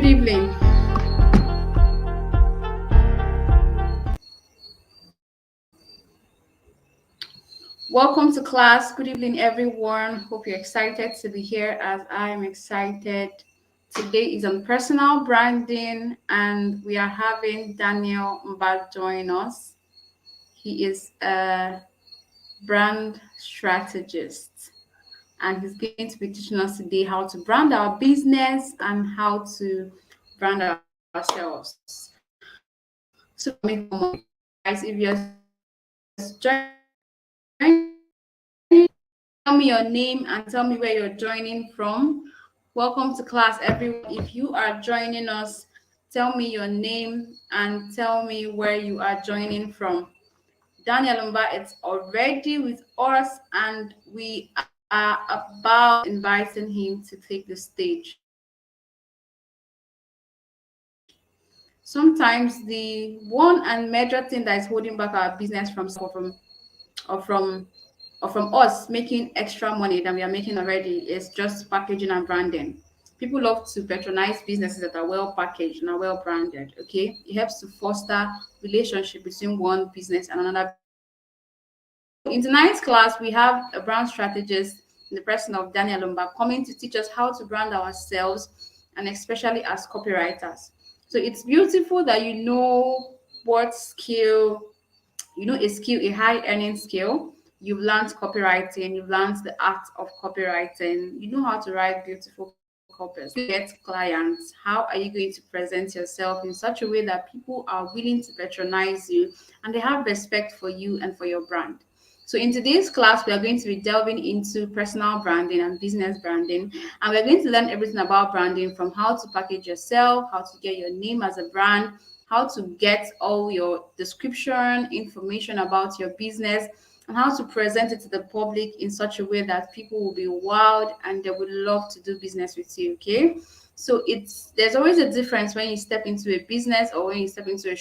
evening. Welcome to class. Good evening, everyone. Hope you're excited to be here as I am excited. Today is on personal branding, and we are having Daniel Mba join us. He is a brand strategist, and he's going to be teaching us today how to brand our business and how to brand ourselves. So, guys, if you're joining, tell me your name and tell me where you're joining from. Welcome to class, everyone. If you are joining us, tell me your name and tell me where you are joining from. Daniel Lumba is already with us, and we are about inviting him to take the stage. Sometimes the one and major thing that is holding back our business or from or from us making extra money than we are making already is just packaging and branding. People love to patronize businesses that are well packaged and are well branded. Okay, it helps to foster relationship between one business and another. In tonight's class, we have a brand strategist in the person of Daniel Lumba coming to teach us how to brand ourselves, and especially as copywriters. So it's beautiful that you know what skill, a skill, a high earning skill. You've learned copywriting, you've learned the art of copywriting, you know how to write beautiful copies. Get clients, how are you going to present yourself in such a way that people are willing to patronize you and they have respect for you and for your brand? So in today's class, we are going to be delving into personal branding and business branding, and we're going to learn everything about branding, from how to package yourself, how to get your name as a brand, how to get all your description information about your business, and how to present it to the public in such a way that people will be wowed and they would love to do business with you. Okay, so there's always a difference when you step into a business or when you step into a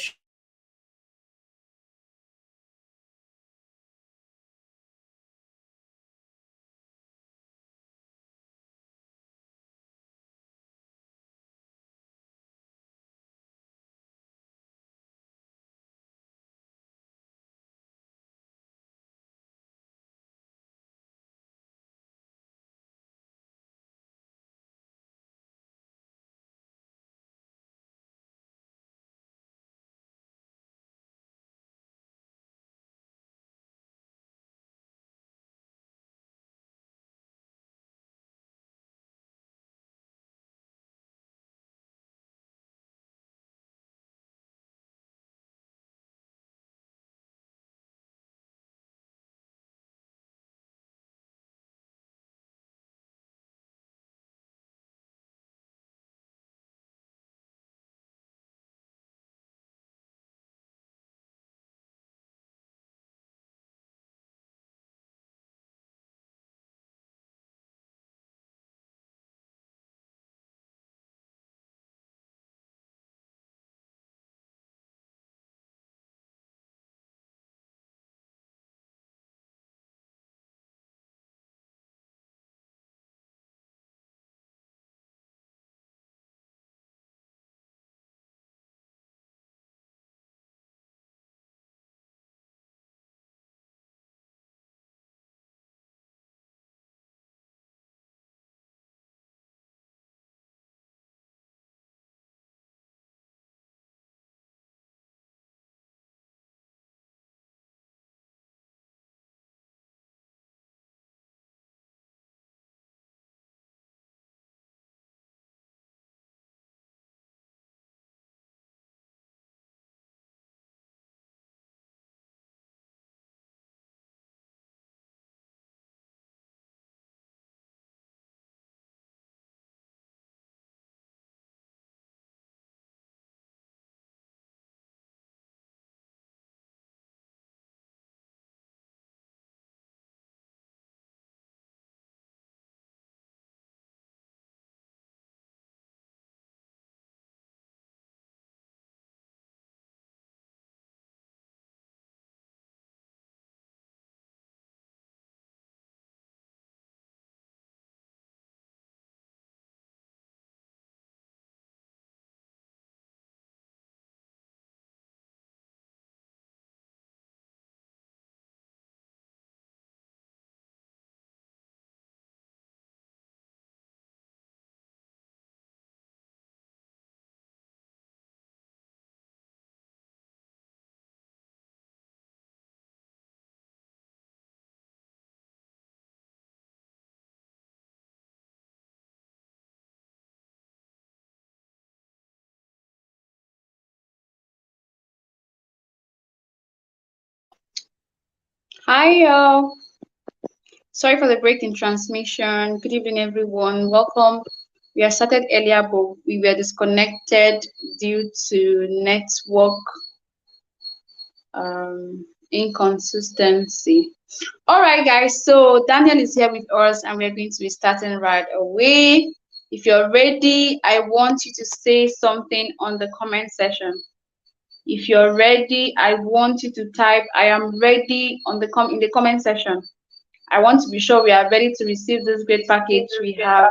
Hi, y'all. Sorry for the break in transmission. Good evening, everyone. Welcome. We are started earlier, but we were disconnected due to network inconsistency. All right, guys. So Daniel is here with us, and we're going to be starting right away. If you're ready, I want you to say something on the comment section. If you're ready, I want you to type "I am ready" on the in the comment section. I want to be sure we are ready to receive this great package we have.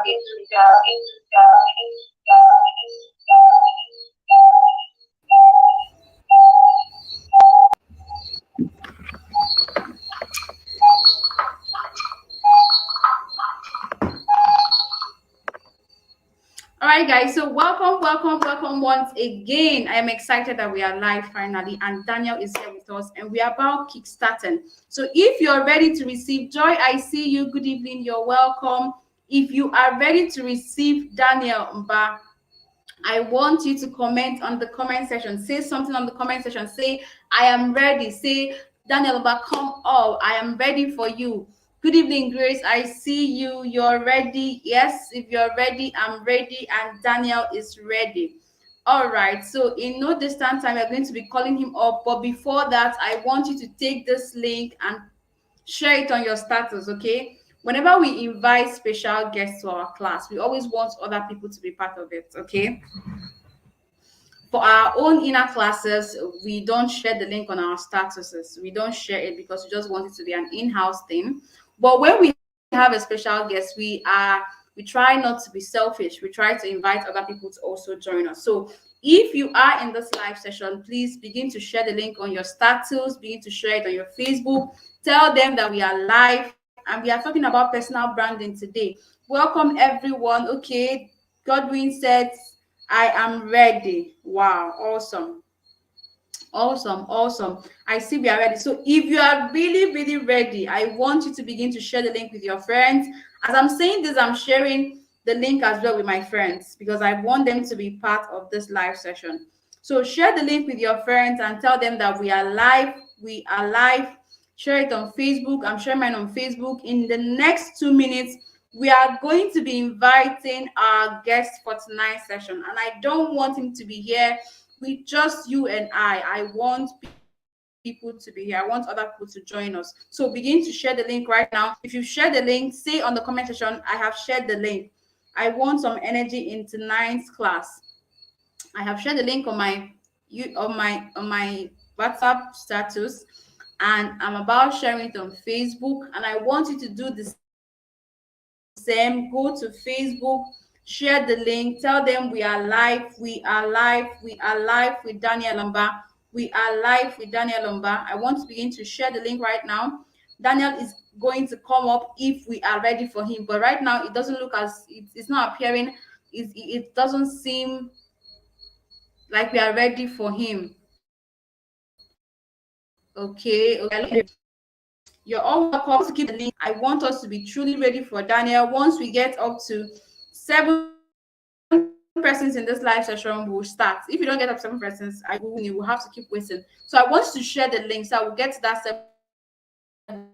All right, guys. So welcome once again. I am excited that we are live finally, and Daniel is here with us, and we are about kickstarting. So if you're ready to receive Joy, I see you. Good evening. You're welcome. If you are ready to receive Daniel Mba, I want you to comment on the comment section. Say something on the comment section. Say, I am ready. Say, Daniel, Mba, come up. I am ready for you. Good evening, Grace. I see you. You're ready. Yes, if you're ready, I'm ready. And Daniel is ready. All right. So, in no distant time, we're going to be calling him up. But before that, I want you to take this link and share it on your status, okay? Whenever we invite special guests to our class, we always want other people to be part of it, okay? For our own inner classes, we don't share the link on our statuses. We don't share it because we just want it to be an in-house thing. But when we have a special guest, we try not to be selfish. We try to invite other people to also join us. So if you are in this live session, please begin to share the link on your status, begin to share it on your Facebook. Tell them that we are live and we are talking about personal branding today. Welcome, everyone. Okay, Godwin said, I am ready. Wow, awesome. Awesome. I see we are ready. So if you are really ready, I want you to begin to share the link with your friends. As I'm saying this, I'm sharing the link as well with my friends because I want them to be part of this live session. So share the link with your friends and tell them that we are live. We are live. Share it on Facebook. I'm sharing mine on Facebook. In the next 2 minutes, we are going to be inviting our guest for tonight's session. And I don't want him to be here with just you and I want people to be here. I want other people to join us. So begin to share the link right now. If you share the link, say on the comment section, I have shared the link. I want some energy in tonight's class. I have shared the link on my WhatsApp status, and I'm about sharing it on Facebook. And I want you to do the same. Go to Facebook, share the link, tell them we are live, we are live with Daniel Lumba. We are live with Daniel Lumba. I want to begin to share the link right now. Daniel is going to come up if we are ready for him. But right now, it doesn't look as it's not appearing. It doesn't seem like we are ready for him. Okay. You're all welcome to keep the link. I want us to be truly ready for Daniel. Once we get up to 7 persons in this live session, we'll start. If you don't get up 7 persons, you will have to keep waiting. So I want you to share the link so I will get to that 7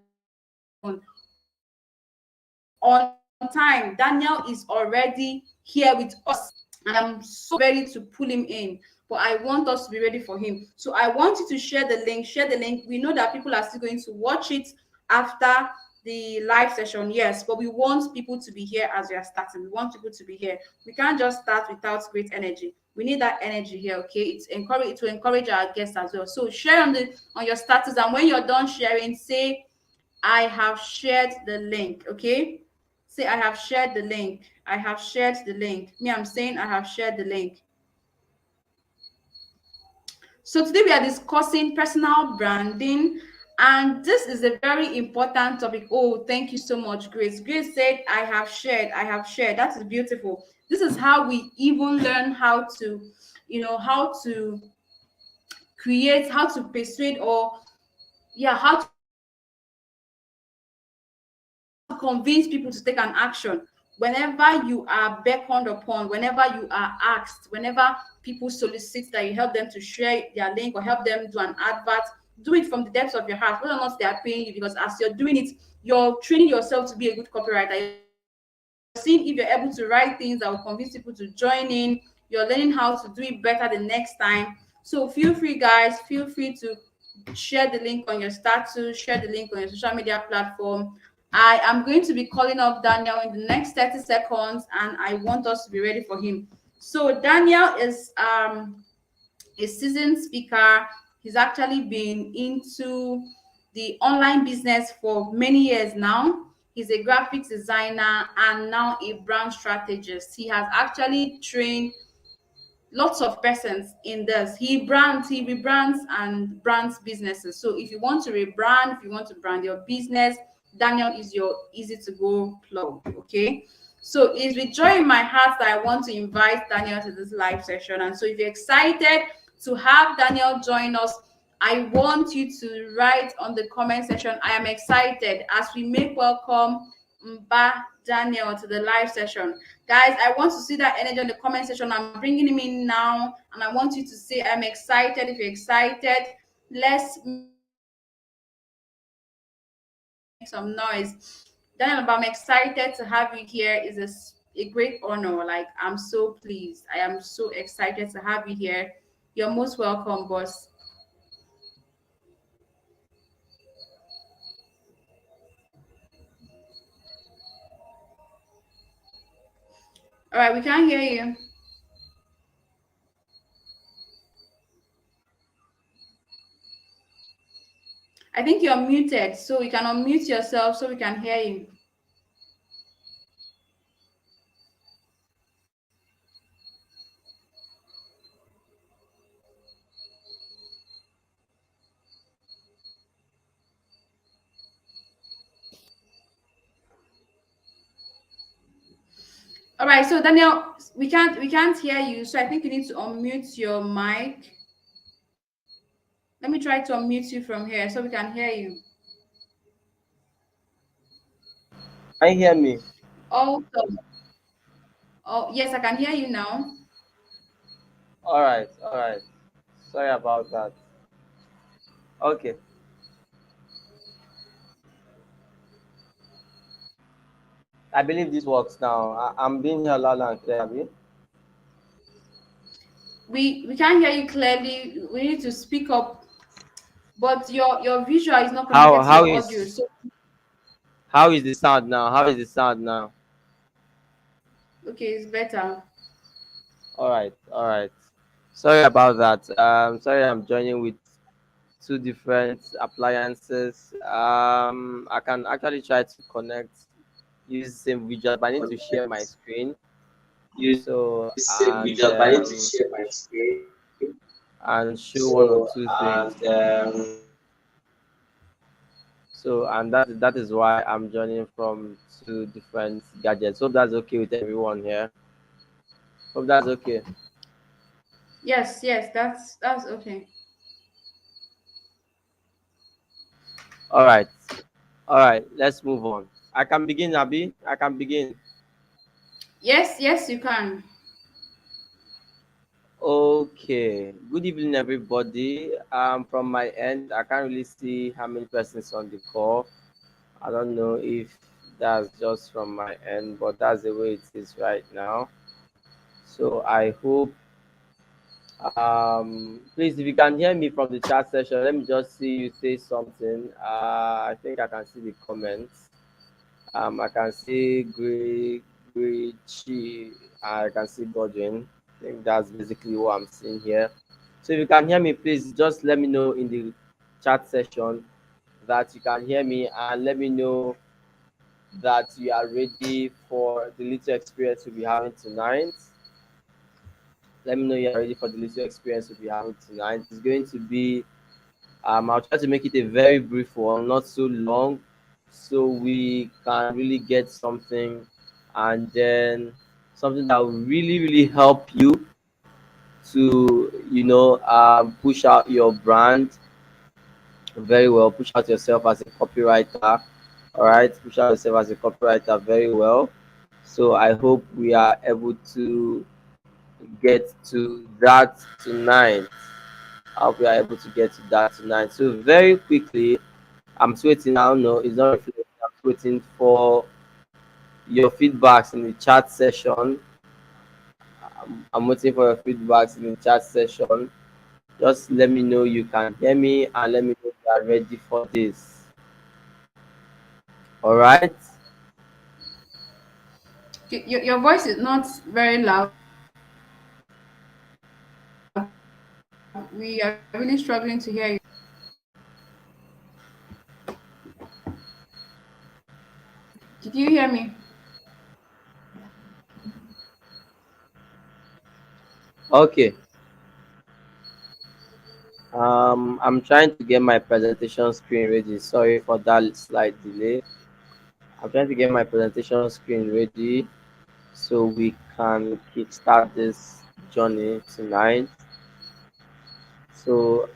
on time. Daniel is already here with us, and I'm so ready to pull him in. But I want us to be ready for him. So I want you to share the link. Share the link. We know that people are still going to watch it after the live session, yes, but we want people to be here as we are starting. We want people to be here. We can't just start without great energy. We need that energy here, okay? It will encourage our guests as well. So share on your status, and when you're done sharing, say I have shared the link, okay? Say I have shared the link. I have shared the link. Me, I'm saying I have shared the link. So today we are discussing personal branding, and this is a very important topic. Oh, thank you so much, Grace. Grace said, I have shared. I have shared. That is beautiful. This is how we even learn how to, how to create, how to persuade, or yeah, how to convince people to take an action. Whenever you are beckoned upon, whenever you are asked, whenever people solicit that you help them to share their link or help them do an advert, you are do it from the depths of your heart, whether or not they are paying you, because as you're doing it, you're training yourself to be a good copywriter. You're seeing if you're able to write things that will convince people to join in. You're learning how to do it better the next time. So feel free, guys, feel free to share the link on your status, share the link on your social media platform. I am going to be calling up Daniel in the next 30 seconds, and I want us to be ready for him. So Daniel is a seasoned speaker. He's actually been into the online business for many years now. He's a graphics designer and now a brand strategist. He has actually trained lots of persons in this. He rebrands and brands businesses. So if you want to rebrand, if you want to brand your business, Daniel is your easy to go plug. Okay. So it's with joy in my heart that I want to invite Daniel to this live session. And so if you're excited to have Daniel join us, I want you to write on the comment section, I am excited, as we make welcome Mba Daniel to the live session. Guys, I want to see that energy in the comment section. I'm bringing him in now, and I want you to say, I'm excited. If you're excited, let's make some noise. Daniel, I'm excited to have you here. It's a great honor. Like, I'm so pleased. I am so excited to have you here. You're most welcome, boss. All right, we can't hear you. I think you're muted, so you can unmute yourself so we can hear you. All right, so Daniel, we can't hear you, so I think you need to unmute your mic. Let me try to unmute you from here so we can hear you. Can you hear me? Also, oh yes, I can hear you now. All right, all right. Sorry about that. Okay, I believe this works now. I'm being here loud and clear. Abi? We can't hear you clearly. We need to speak up, but your visual is not How connected to how your audio. is So how is the sound now? How is the sound now? okay, it's better. All right, all right. Sorry about that. Sorry, I'm joining with two different appliances. I can actually try to connect, use the same visual, but I need to share my screen. So and show one or two things. So and that is why I'm joining from two different gadgets. Hope that's okay with everyone here. Hope that's okay. Yes, that's okay. All right, all right. Let's move on. I can begin, Abby. I can begin. Yes, you can. Okay. Good evening, everybody. From my end, I can't really see how many persons on the call. I don't know if that's just from my end, but that's the way it is right now. So I hope please, if you can hear me from the chat session, let me just see you say something. I think I can see the comments. I can see Grichi. I can see Godwin. I think that's basically what I'm seeing here. So if you can hear me, please just let me know in the chat session that you can hear me, and let me know that you are ready for the little experience we'll be having tonight. Let me know you're ready for the little experience we'll be having tonight. It's going to be I'll try to make it a very brief one, not so long, so we can really get something, and then something that will really help you to push out your brand very well, push out yourself as a copywriter. All right, push out yourself as a copywriter very well. So I hope we are able to get to that tonight. I hope you are able to get to that tonight. So very quickly, I'm still waiting. I don't know. It's not reflecting. I'm still waiting for your feedbacks in the chat session. I'm waiting for your feedbacks in the chat session. Just let me know you can hear me and let me know you are ready for this. All right. Your voice is not very loud. We are really struggling to hear you. Did you hear me? Okay. I'm trying to get my presentation screen ready. Sorry for that slight delay. I'm trying to get my presentation screen ready so we can kickstart this journey tonight. So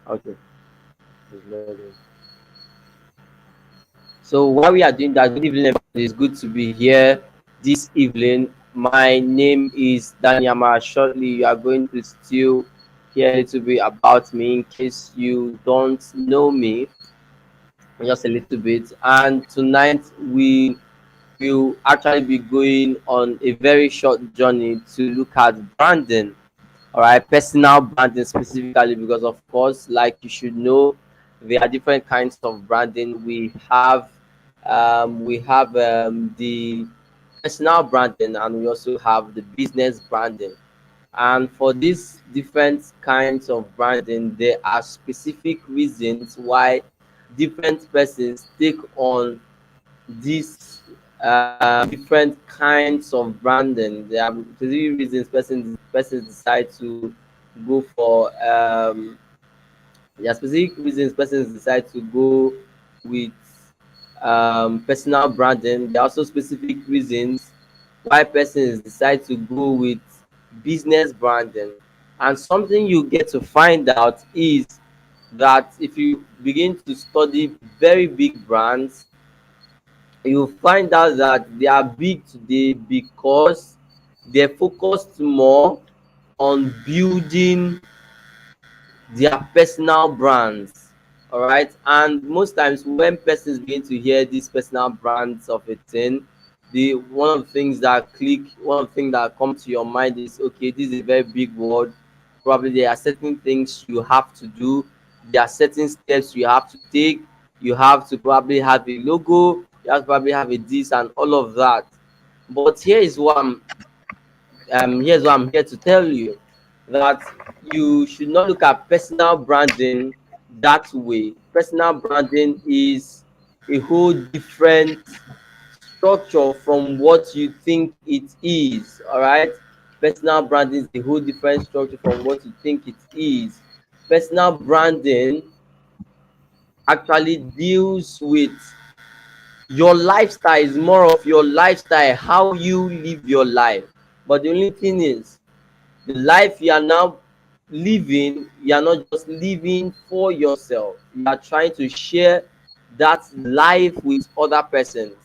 okay, it's loading. So while we are doing that, good evening everybody. It's good to be here this evening. My name is Danyama. Shortly you are going to still hear a little bit about me in case you don't know me just a little bit. And tonight we will actually be going on a very short journey to look at branding. All right, personal branding specifically, because of course, like you should know, there are different kinds of branding. We have the personal branding, and we also have the business branding. And for these different kinds of branding, there are specific reasons why different persons take on these different kinds of branding. There are specific reasons persons decide to go for there are specific reasons persons decide to go with personal branding. There are also specific reasons why persons decide to go with business branding. And something you get to find out is that if you begin to study very big brands, you find out that they are big today because they're focused more on building their personal brands. All right, and most times when persons begin to hear these personal brands of a thing, the one of the things that click, one of the things that come to your mind is, okay, this is a very big word. Probably there are certain things you have to do, there are certain steps you have to take. You have to probably have a logo, you have to probably have a this and all of that. But here's what I'm here to tell you, that you should not look at personal branding that way. Personal branding is a whole different structure from what you think it is. All right, personal branding is a whole different structure from what you think it is. Personal branding actually deals with your lifestyle, is more of your lifestyle, how you live your life. But the only thing is, the life you are now living, you are not just living for yourself, you are trying to share that life with other persons.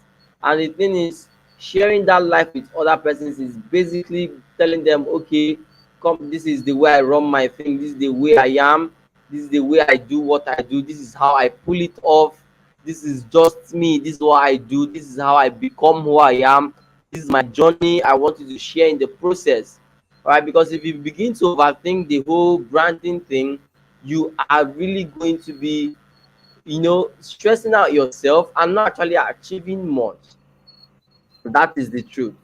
And the thing is, sharing that life with other persons is basically telling them, okay, come, this is the way I run my thing, this is the way I am, this is the way I do what I do, this is how I pull it off, this is just me, this is what I do, this is how I become who I am, this is my journey I want you to share in the process. All right, because if you begin to overthink the whole branding thing, you are really going to be, stressing out yourself and not actually achieving much. That is the truth.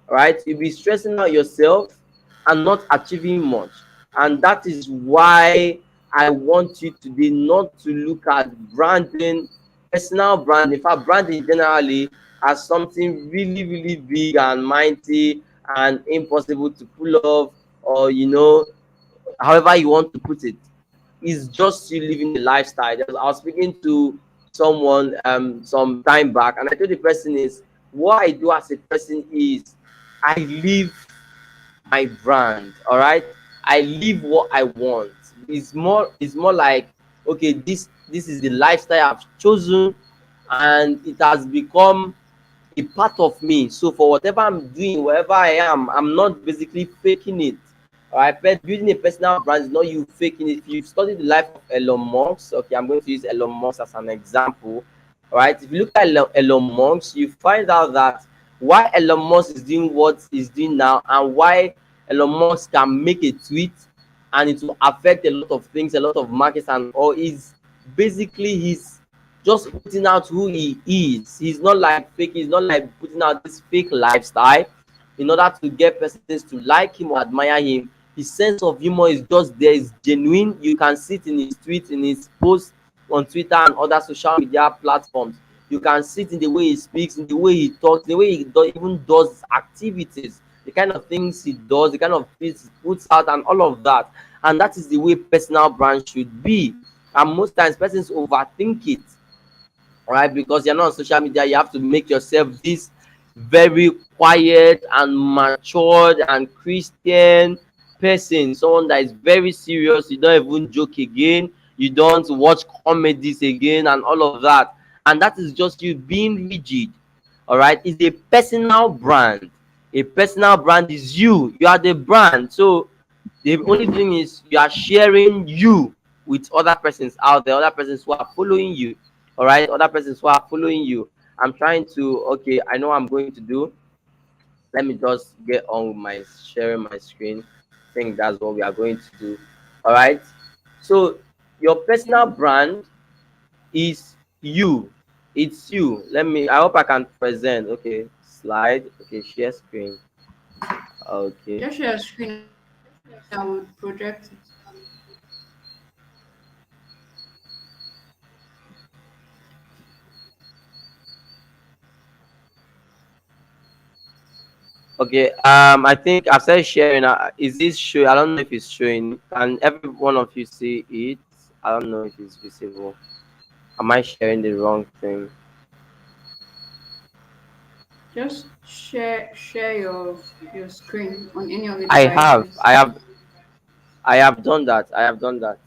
All right, you'll be stressing out yourself and not achieving much. And that is why I want you today not to look at branding, personal brand, in fact, branding generally, as something really, really big and mighty and impossible to pull off, or however you want to put it. It's just you living a lifestyle. I was speaking to someone some time back, and I told the person is, what I do as a person is I live my brand. All right, I live what I want. It's more like, okay, this This is the lifestyle I've chosen, and it has become a part of me. So for whatever I'm doing, wherever I am, I'm not basically faking it. All right, but building a personal brand is not you faking it. If you've studied the life of Elon Musk, okay, I'm going to use Elon Musk as an example. All right, if you look at Elon Musk, you find out that why Elon Musk is doing what he's doing now, and why Elon Musk can make a tweet and it will affect a lot of things, a lot of markets, and all is basically he's just putting out who he is. He's not like fake, he's not like putting out this fake lifestyle in order to get persons to like him or admire him. His sense of humor is just there, is genuine. You can see it in his tweets, in his posts on Twitter and other social media platforms. You can see it in the way he speaks, in the way he talks, the way he even does activities, the kind of things he does, the kind of things he puts out, and all of that. And that is the way personal brand should be. And most times persons overthink it, right? Because you're not on social media, you have to make yourself this very quiet and matured and Christian person, someone that is very serious. You don't even joke again, you don't watch comedies again, and all of that. And that is just you being rigid. All right, it's a personal brand. A personal brand is you are the brand. So the only thing is you are sharing you with other persons out there, other persons who are following you. All right, other persons who are following you. I'm trying to, okay, I know what I'm going to do. Let me just get on with my sharing my screen. I think that's what we are going to do. All right, so your personal brand is you. It's you. I hope I can present. Okay, slide. Okay, share screen. Okay. Just share your screen and we'll project it. Okay, I think I've started sharing. Is this showing? I don't know if it's showing. Can every one of you see it? I don't know if it's visible. Am I sharing the wrong thing? Just share your screen on any of the I have, devices. I have, I have done that. I have done that.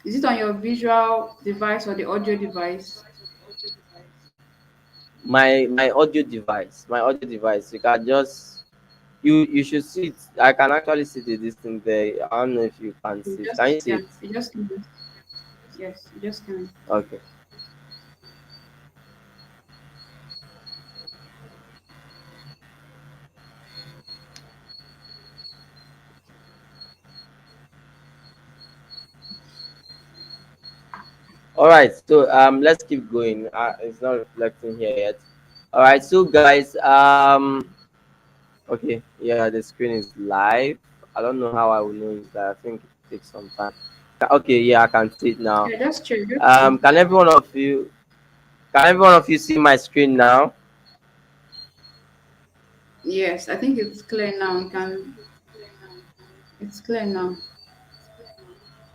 Is it on your visual device or the audio device? My audio device. My audio device. You can just you should see it. I can actually see this thing there. I don't know if you can You see it. just Can you see yeah, it? you just can. Yes, you just can. Okay. All right. So let's keep going. It's not reflecting here yet. All right. So guys, okay, yeah, the screen is live. I don't know how I will know it's live. I think it takes some time. Okay, yeah, I can see it now. Yeah, just check. Just check. Can every one of you see my screen now? Yes, I think it's clear now. You can. It's clear now.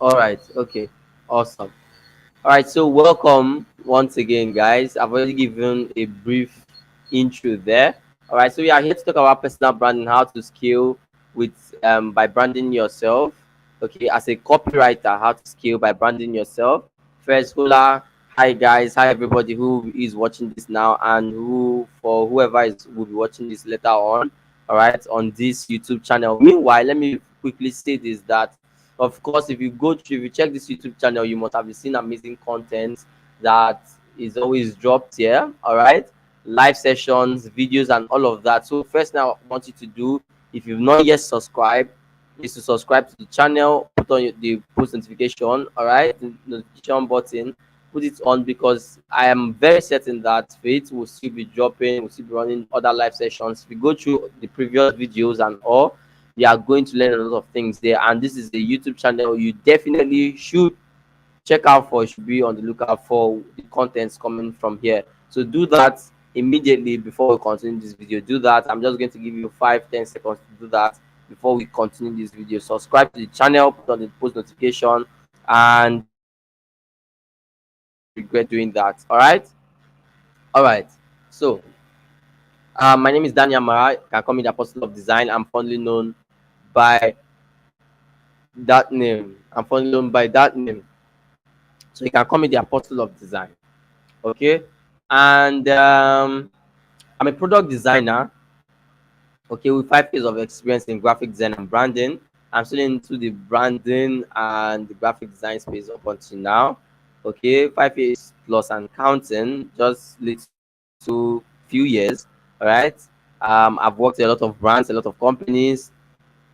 All right, okay, awesome. All right, so welcome once again, guys. I've already given a brief intro there. All right, so we are here to talk about personal branding, how to scale with by branding yourself. Okay, as a copywriter, how to scale by branding yourself. First, hola, hi guys, hi everybody who is watching this now, and who for whoever is will be watching this later on. All right, on this YouTube channel. Meanwhile, let me quickly say this that of course, if you check this YouTube channel, you must have seen amazing content that is always dropped here. All right, live sessions, videos, and all of that. So first, now I want you to do, if you've not yet subscribed, is to subscribe to the channel, put on the post notification. All right, the notification button, put it on, because I am very certain that Faith will still be dropping, will still be running other live sessions. If you go through the previous videos and all, you are going to learn a lot of things there. And this is a YouTube channel you definitely should check out for. You should be on the lookout for the contents coming from here. So do that immediately before we continue this video. Do that. I'm just going to give you 5-10 seconds to do that before we continue this video. Subscribe to the channel, put on the post notification, and regret doing that. All right, so my name is Daniel Mara. You can call me the Apostle of Design. I'm fondly known by that name. I'm fondly known by that name. So you can call me the apostle of design. Okay. And I'm a product designer, okay, with 5 years of experience in graphic design and branding. I'm still into the branding and the graphic design space up until now. Okay, 5 years plus and counting, just little few years. All right. I've worked with a lot of brands, a lot of companies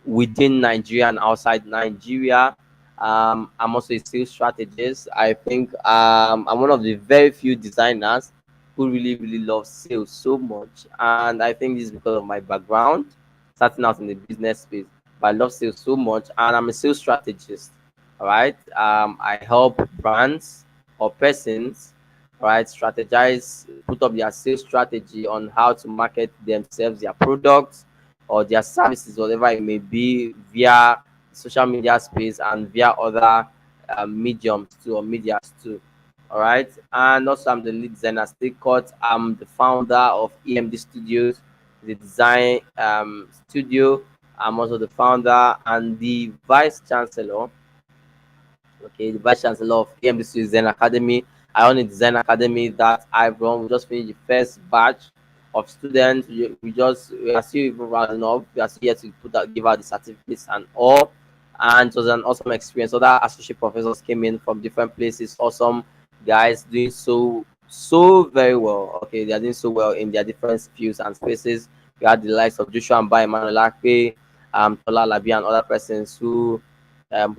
within Nigeria and outside Nigeria. I'm also a sales strategist. I think I'm one of the very few designers who really, really love sales so much. And I think this is because of my background, starting out in the business space. But I love sales so much, and I'm a sales strategist. All right. I help brands or persons, all right, strategize, put up their sales strategy on how to market themselves, their products, or their services, whatever it may be, via social media space and via other mediums too, or medias too. All right. And also, I'm the lead designer, Stay Cut. I'm the founder of EMD Studios, the design studio. I'm also the founder and the vice chancellor, okay, the vice chancellor of EMBC Design Academy. I own a design academy that I've run. We just finished the first batch of students. We are still even rounding up. We are still yet to give out the certificates and all. And it was an awesome experience. Other associate professors came in from different places. Awesome guys doing so very well. Okay, they are doing so well in their different fields and spaces. We had the likes of Joshua and Emmanuel Akpe, Tola Labi, and other persons who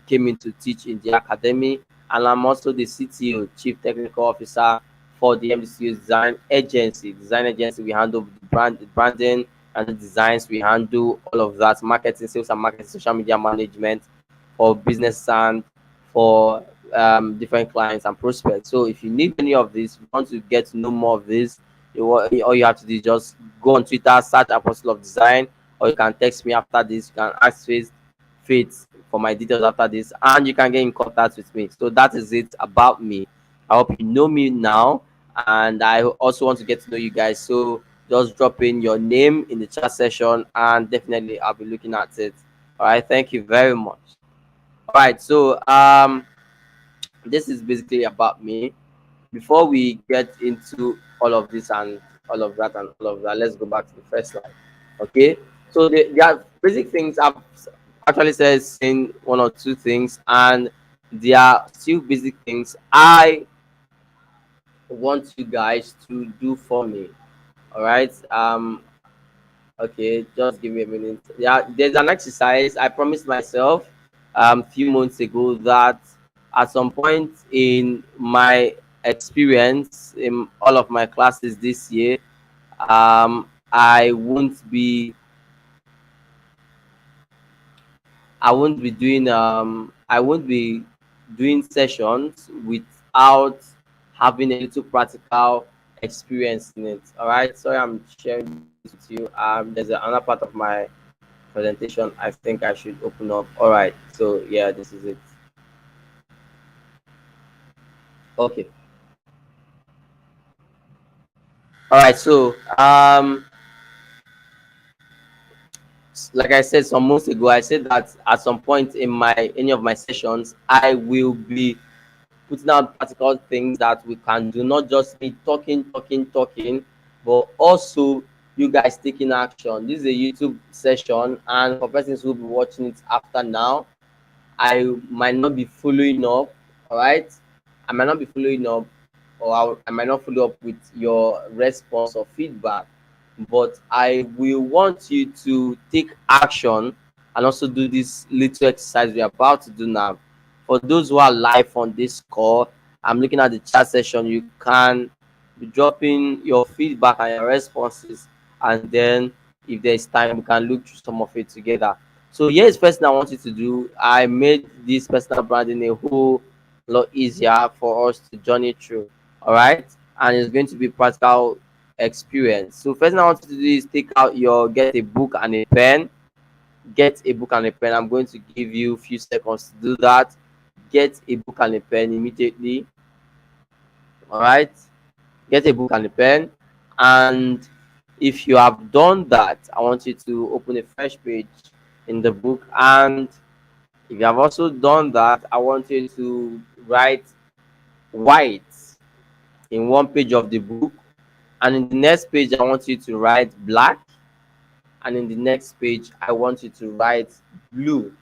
came in to teach in the academy. And I'm also the CTO, Chief Technical Officer, for the MDCU Design Agency. Design Agency, we handle the branding and the designs. We handle all of that, marketing, sales and marketing, social media management for business and for different clients and prospects. So if you need any of this, you want to get to know more of this, all you have to do is just go on Twitter, search Apostle of Design, or you can text me after this. You can ask Faith for my details after this, and you can get in contact with me. So that is it about me. I hope you know me now, and I also want to get to know you guys. So just drop in your name in the chat session, and definitely I'll be looking at it. All right, thank you very much. All right, so this is basically about me. Before we get into all of this and all of that and all of that, let's go back to the first slide. Okay, so there are basic things. I've actually said saying one or two things, and there are still basic things I want you guys to do for me. All right. Okay, just give me a minute. Yeah, there's an exercise I promised myself few months ago that at some point in my experience in all of my classes this year, I won't be I won't be doing sessions without having a little practical experience in it. All right, sorry, I'm sharing this with you. There's another part of my presentation I think I should open up. All right, so yeah, this is it. Okay. All right, so like I said some months ago, I said that at some point in my any of my sessions, I will be putting out practical things that we can do, not just me talking, but also you guys taking action. This is a YouTube session, and for persons who will be watching it after now, I might not be following up. All right, I might not be following up, or I might not follow up with your response or feedback, but I will want you to take action and also do this little exercise we're about to do now. For those who are live on this call, I'm looking at the chat session. You can be dropping your feedback and your responses, and then if there's time, we can look through some of it together. So here's first thing I want you to do. I made this personal branding a whole lot easier for us to journey through. All right, and it's going to be practical experience. So first thing I want you to do is take out your get a book and a pen. Get a book and a pen. I'm going to give you a few seconds to do that. Get a book and a pen immediately. All right, get a book and a pen, and if you have done that, I want you to open a fresh page in the book. And if you have also done that, I want you to write white in one page of the book, and in the next page I want you to write black, and in the next page I want you to write blue.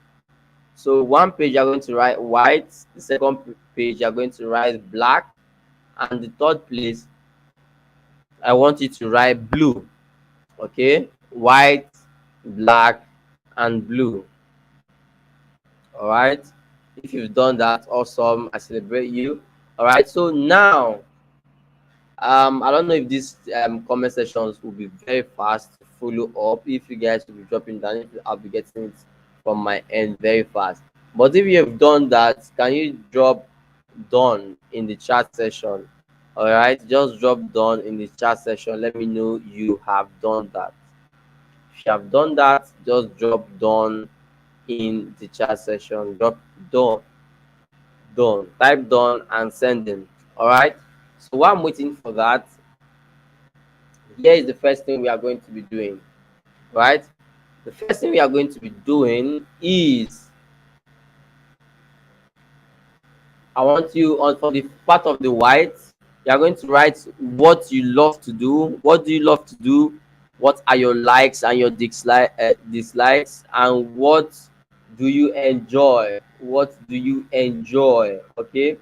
So one page you're going to write white, the second page you're going to write black, and the third place I want you to write blue. Okay, white, black, and blue. All right, if you've done that, awesome, I celebrate you. All right, so now I don't know if these comment sections will be very fast to follow up. If you guys will be dropping down, if I'll be getting it from my end very fast. But if you have done that, can you drop done in the chat session? All right, just drop done in the chat session. Let me know you have done that. If you have done that, just drop done in the chat session. Drop done, done, type done and send them. All right. So while I'm waiting for that, here is the first thing we are going to be doing. Right. The first thing we are going to be doing is I want you on for the part of the white. You are going to write what you love to do. What do you love to do? What are your likes and your dislikes? And what do you enjoy? What do you enjoy? Okay.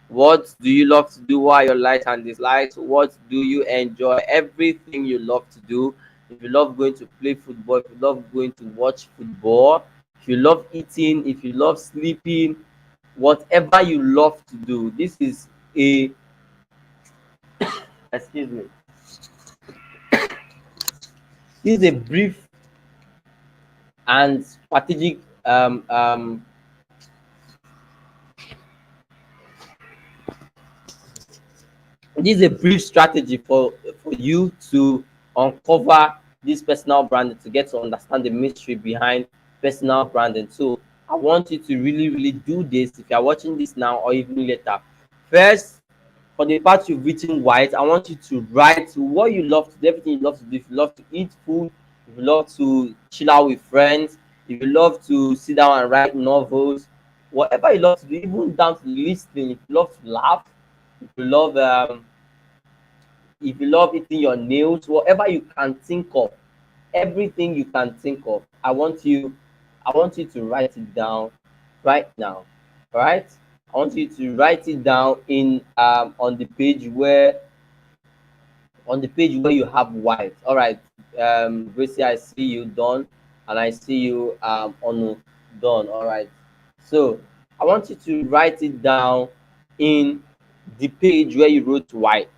What do you love to do? What are your likes and dislikes? What do you enjoy? Everything you love to do. If you love going to play football, if you love going to watch football, if you love eating, if you love sleeping, whatever you love to do, this is a excuse me, this is a brief and strategic this is a brief strategy for you to uncover this personal branding, to get to understand the mystery behind personal branding. So I want you to really do this if you're watching this now or even later. First, for the part you've written white, I want you to write what you love to do, everything you love to do. If you love to eat food, if you love to chill out with friends, if you love to sit down and write novels, whatever you love to do, even down to listening, if you love to laugh, if you love eating your nails, whatever you can think of, everything you can think of, I want you to write it down right now. All right, I want you to write it down in on the page where you have white. All right, Gracie, I see you done, and I see you on done. All right, so I want you to write it down in the page where you wrote white.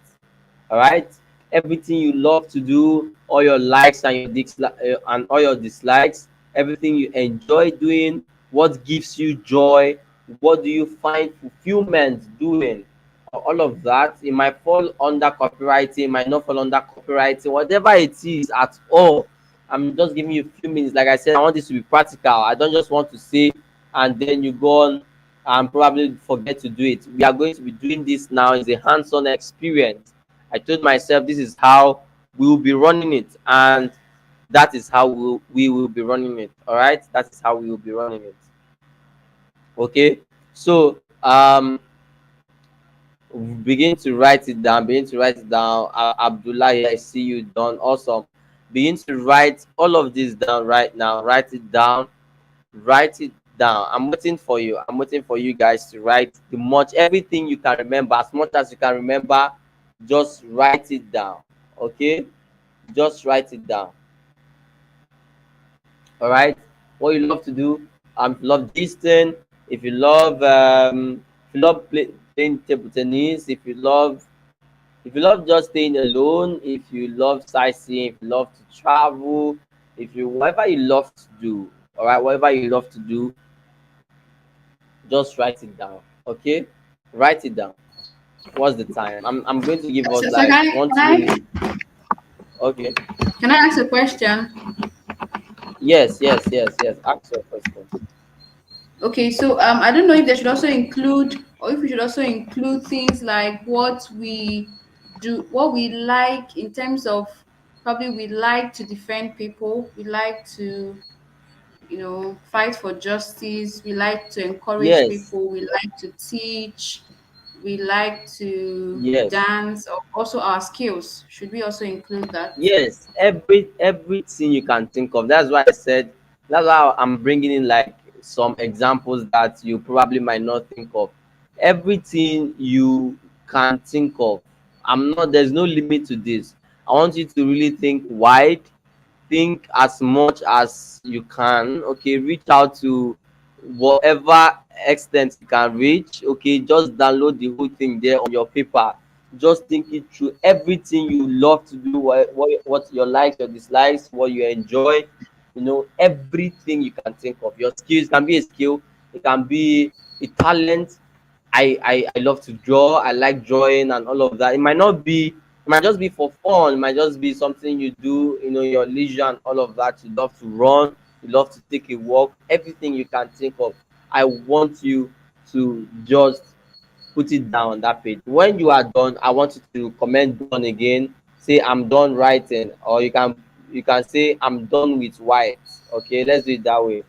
All right, everything you love to do, all your likes and your and all your dislikes, everything you enjoy doing, what gives you joy, what do you find fulfillment doing, all of that. It might fall under copywriting, it might not fall under copywriting, whatever it is at all. I'm just giving you a few minutes. Like I said, I want this to be practical. I don't just want to say and then you go on and probably forget to do it. We are going to be doing this now. It's a hands-on experience. I told myself this is how we will be running it, and that is how we will be running it. All right, that is how we will be running it. Okay, so begin to write it down. Begin to write it down. Abdullah, I see you done. Awesome. Begin to write all of this down right now. Write it down. Write it down. I'm waiting for you. I'm waiting for you guys to write everything you can remember, as much as you can remember. Just write it down. Okay, just write it down. All right, what you love to do. If you love this thing, if you love playing table tennis, if you love just staying alone, if you love sightseeing, if you love to travel, if you whatever you love to do, all right, whatever you love to do, just write it down. Okay, write it down. What's the time? I'm going to give us So like 1 2 minutes. Okay. can I ask a question? Yes. Ask your question. Okay, so I don't know if they should also include, or if we should also include things like what we do, what we like in terms of, probably we like to defend people, we like to, fight for justice, we like to encourage Yes. people, we like to teach, we like to Yes. dance, or also our skills. Should we also include that? Yes, everything you can think of. That's why I said, that's why I'm bringing in like some examples that you probably might not think of. Everything you can think of. There's no limit to this. I want you to really think wide, think as much as you can. Okay, reach out to whatever extent you can reach. Okay, just download the whole thing there on your paper. Just think it through, everything you love to do, what your likes, your dislikes, what you enjoy, everything you can think of. Your skills can be a skill, it can be a talent. I love to draw, I like drawing and all of that. It might just be for fun, it might just be something you do, your leisure and all of that. You love to run, you love to take a walk, everything you can think of. I want you to just put it down on that page. When you are done, I want you to comment done again, say I'm done writing, or you can say I'm done with white. Okay, let's do it that way.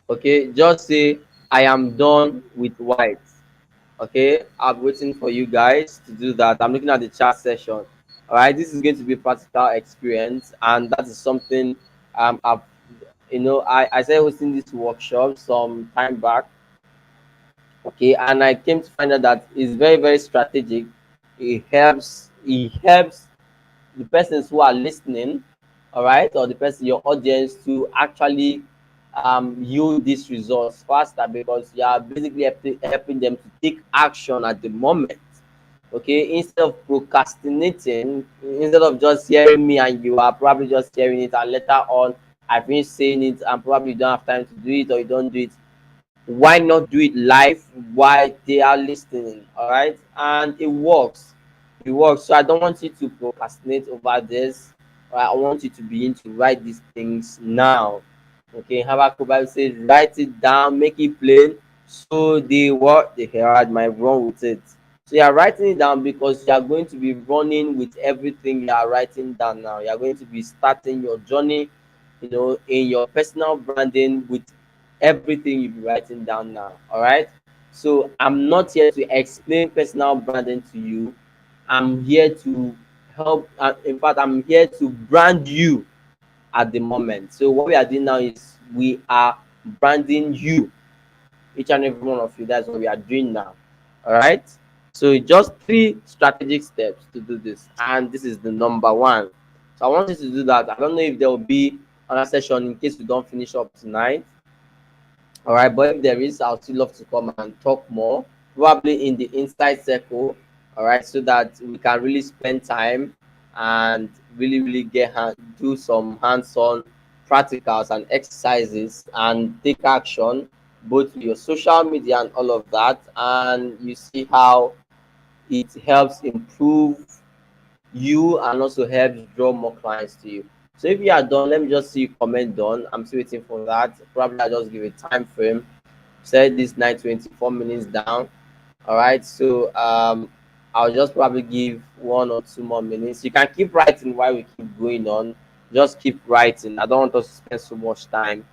Okay, just say I am done with white. Okay, I'm waiting for you guys to do that. I'm looking at the chat session. All right, this is going to be practical experience, and that is something I've, I started hosting this workshop some time back. Okay, and I came to find out that it's very, very strategic. It helps the persons who are listening, all right, or the person, your audience, to actually yield these results faster, because you are basically helping them to take action at the moment. Okay, instead of procrastinating, instead of just hearing me and you are probably just hearing it, and later on I finish saying it and probably you don't have time to do it, or you don't do it. Why not do it live while they are listening? All right, and it works. So I don't want you to procrastinate over this. All right, I want you to begin to write these things now. Okay, Habakkuk Bible says, write it down, make it plain, so the herald might run with it. So you are writing it down because you are going to be running with everything you are writing down now. You are going to be starting your journey, in your personal branding with everything you'll be writing down now. All right. So I'm not here to explain personal branding to you. I'm here to help. In fact, I'm here to brand you at the moment. So what we are doing now is we are branding you, each and every one of you. That's what we are doing now. All right. So just 3 strategic steps to do this, and this is the number one. So I want you to do that. I don't know if there will be another session in case we don't finish up tonight. All right, but if there is, I'll still love to come and talk more, probably in the inside circle. All right, so that we can really spend time and really, really do some hands-on practicals and exercises and take action, both with your social media and all of that, and you see how it helps improve you and also helps draw more clients to you. So if you are done, let me just see you comment done. I'm still waiting for that. Probably I'll just give a time frame. Set this 9:24 down. All right. So I'll just probably give 1 or 2 more minutes. You can keep writing while we keep going on. Just keep writing. I don't want us to spend so much time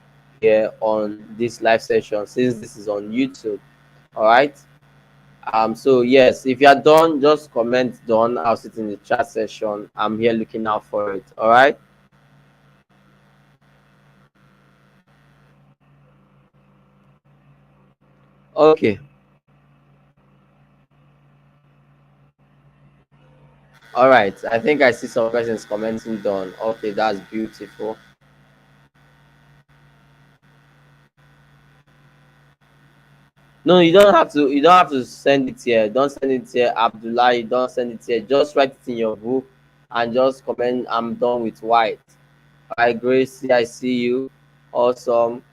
here on this live session since this is on YouTube. All right. So yes, if you are done, just comment done. I'll sit in the chat session. I'm here looking out for it. All right. Okay. All right. I think I see some questions commenting done. Okay, that's beautiful. No, you don't have to. You don't have to send it here. Don't send it here, Abdullah. You don't send it here. Just write it in your book and just comment. I'm done with white. All right, Gracie. I see you. Awesome.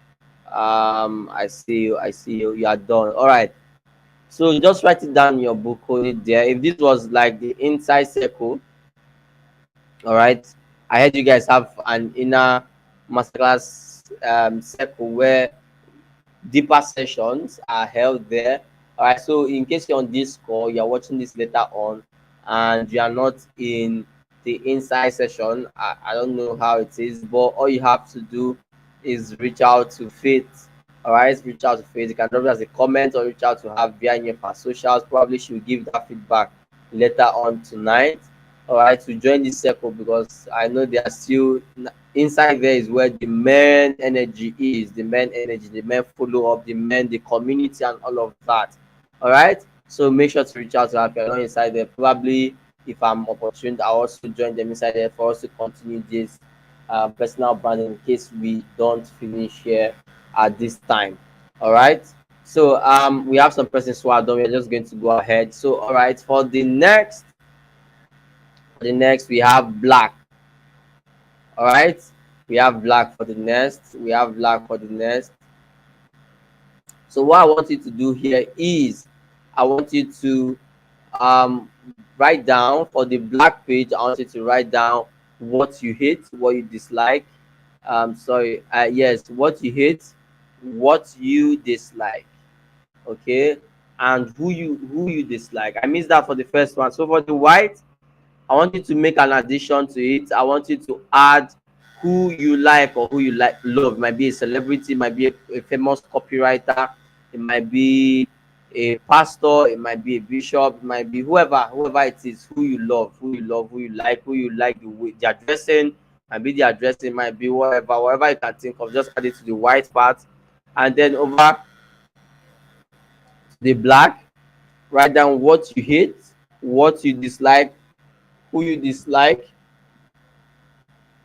I see you. I see you. You are done. All right. So you just write it down in your book, hold it there. If this was like the inside circle, all right. I heard you guys have an inner masterclass circle where deeper sessions are held there. All right. So in case you're on this call, you're watching this later on, and you are not in the inside session, I don't know how it is, but all you have to do is reach out to Faith. All right, reach out to Faith. You can drop it as a comment or reach out to her via any of her socials. Probably she will give that feedback later on tonight. All right, to join this circle, because I know they are still inside. There is where the men energy is, the men energy, the men follow up, the men, the community, and all of that. All right, so make sure to reach out to her if you're not inside there. Probably if I'm opportune, I'll also join them inside there for us to continue this personal branding in case we don't finish here at this time. All right, so we have some persons who are done. We're just going to go ahead. So all right, for the next we have black. All right, we have black for the next. We have black for the next. So what I want you to do here is I want you to um write down for the black page. I want you to write down what you hate, what you dislike. Sorry, yes, what you hate, what you dislike. Okay, and who you dislike. I missed that for the first one. So for the white, I want you to make an addition to it. I want you to add who you like or who you love. It might be a celebrity, it might be a famous copywriter, it might be a pastor, it might be a bishop, it might be whoever it is, who you like the way they are dressing, might be their dressing, might be whatever you can think of. Just add it to the white part, and then over the black, write down what you hate, what you dislike, who you dislike,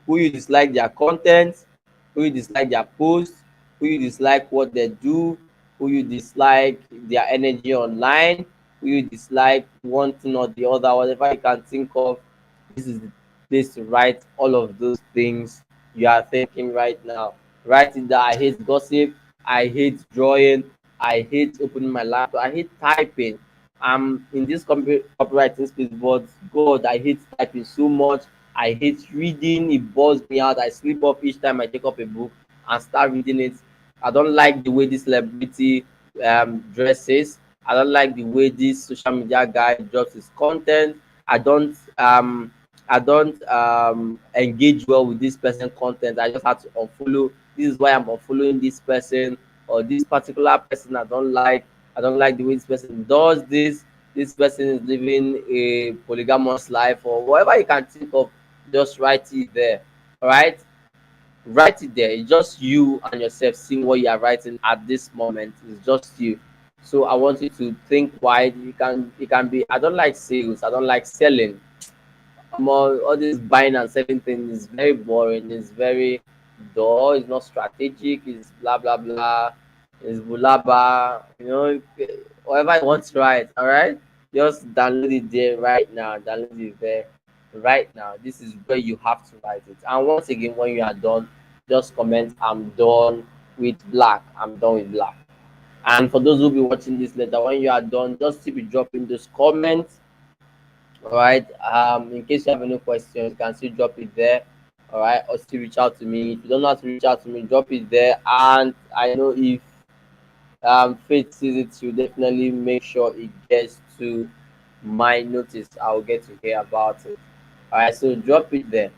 who you dislike their content, who you dislike their posts, who you dislike what they do, who you dislike their energy online, who you dislike one thing or the other, whatever you can think of. This is the place to write all of those things you are thinking right now. Write it down. I hate gossip. I hate drawing. I hate opening my laptop. I hate typing. I'm in this copywriting space, but God, I hate typing so much. I hate reading. It bores me out. I sleep off each time I take up a book and start reading it. I don't like the way this celebrity dresses. I don't like the way this social media guy drops his content. I don't engage well with this person content. I just have to unfollow. This is why I'm unfollowing this person, or this particular person I don't like the way this person does this. This person is living a polygamous life, or whatever you can think of. Just write it there. All right, write it there. It's just you and yourself seeing what you are writing at this moment. It's just you. So I want you to think wide. You can be. I don't like sales. I don't like selling. All this buying and selling thing is very boring. It's very dull. It's not strategic. It's blah blah blah. It's bulaba. Whatever you want to write. All right, just download it there right now. Download it there right now. This is where you have to write it. And once again, when you are done, just comment, "I'm done with black." I'm done with black. And for those who will be watching this later, when you are done, just keep dropping those comments. All right, in case you have any questions, you can still drop it there. All right, or still reach out to me. If you don't know how to reach out to me, drop it there. And I know if Faith sees it, she'll definitely make sure it gets to my notice. I'll get to hear about it. All right, so drop it there.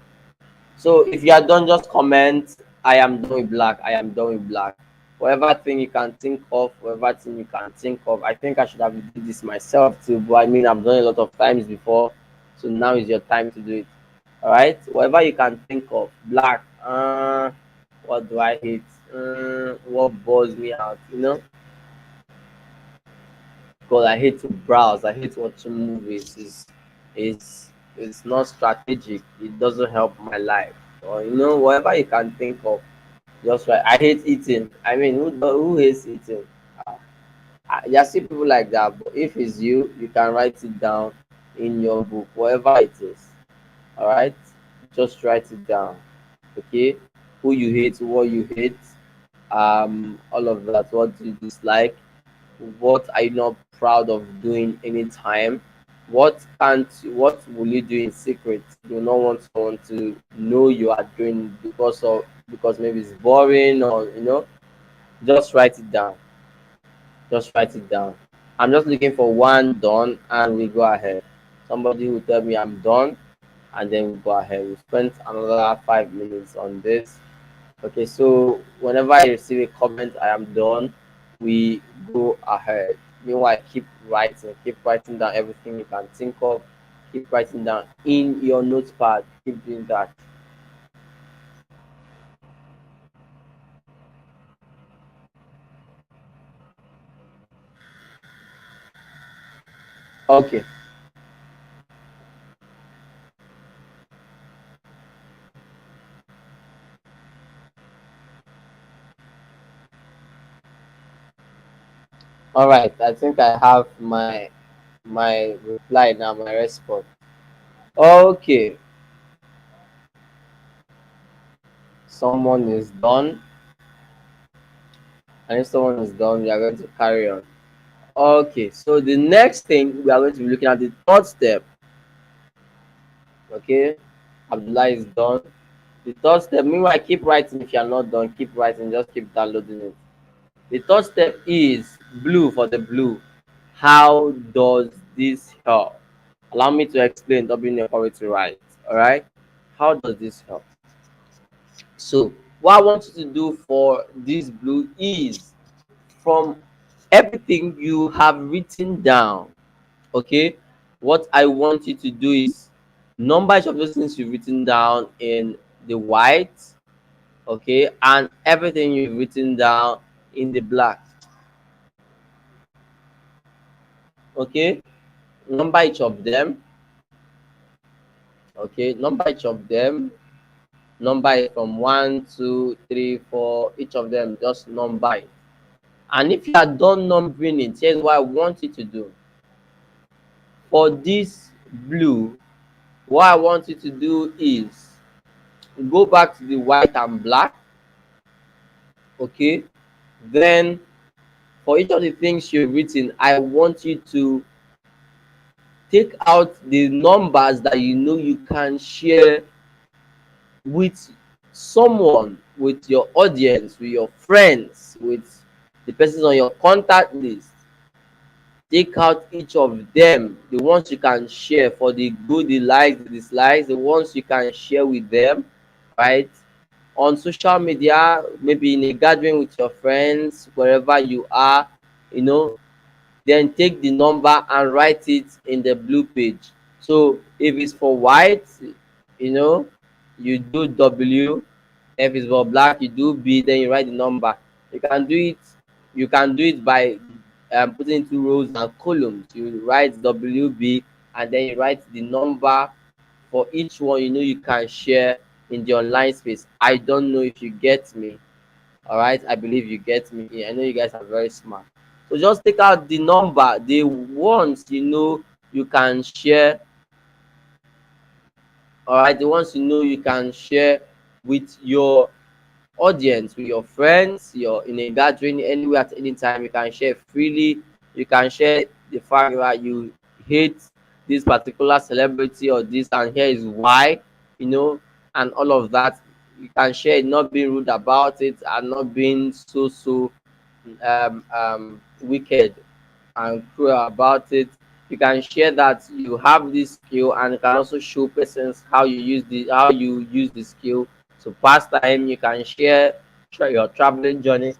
So if you are done, just comment, "I am done with black. I am done with black." Whatever thing you can think of, whatever thing you can think of. I think I should have did this myself too, but I mean, I've done it a lot of times before. So now is your time to do it. All right, whatever you can think of. Black. What do I hate? What bores me out? Because I hate to browse. I hate watching movies. It's not strategic. It doesn't help my life. Or whatever you can think of. Just right. I hate eating. I mean, who hates eating? There are still people like that. But if it's you, you can write it down in your book, whatever it is. All right, just write it down. Okay, who you hate, what you hate, all of that. What you dislike. What are you not proud of doing anytime? What will you do in secret? You do not want someone to know you are doing, because maybe it's boring, or just write it down. Just write it down. I'm just looking for one done, and we go ahead. Somebody will tell me I'm done, and then we go ahead. We spent another 5 minutes on this. Okay, so whenever I receive a comment, I am done. We go ahead. Meanwhile, keep writing down everything you can think of. Keep writing down in your notepad. Keep doing that. Okay. All right. I think I have my reply now, my response. Okay. Someone is done. And if someone is done, we are going to carry on. Okay, so the next thing we are going to be looking at the third step. Okay, Abdullah is done. The third step, meanwhile, keep writing. If you are not done, keep writing, just keep downloading it. The third step is blue for the blue. How does this help? Allow me to explain, don't be in a hurry to write. All right, how does this help? So, what I want you to do for this blue is from everything you have written down, okay, what I want you to do is number each of those things you've written down in the white, okay, and everything you've written down in the black. Okay, number each of them. Okay, number each of them. Number it from 1, 2, 3, 4. Each of them, just number it. And if you are done numbering it, here's what I want you to do. For this blue, what I want you to do is go back to the white and black. Okay, then for each of the things you've written, I want you to take out the numbers that you know you can share with someone, with your audience, with your friends, with the persons on your contact list. Take out each of them, the ones you can share for the good, the likes, the dislikes, the ones you can share with them, right? On social media, maybe in a gathering with your friends, wherever you are, you know, then take the number and write it in the blue page. So if it's for white, you know, you do W. If it's for black, you do B, then you write the number. You can do it, you can do it by putting into rows and columns. You write WB and then you write the number for each one you know you can share in the online space. I don't know if you get me. All right, I believe you get me. I know you guys are very smart. So just take out the number, the ones you know you can share. All right, the ones you know you can share with your audience, with your friends, your in a gathering, anywhere at any time. You can share freely. You can share the fact that you hate this particular celebrity or this, and here is why, you know, and all of that. You can share it, not being rude about it and not being so wicked and cruel about it. You can share that you have this skill, and you can also show persons how you use the skill to pass time. You can share your traveling journey.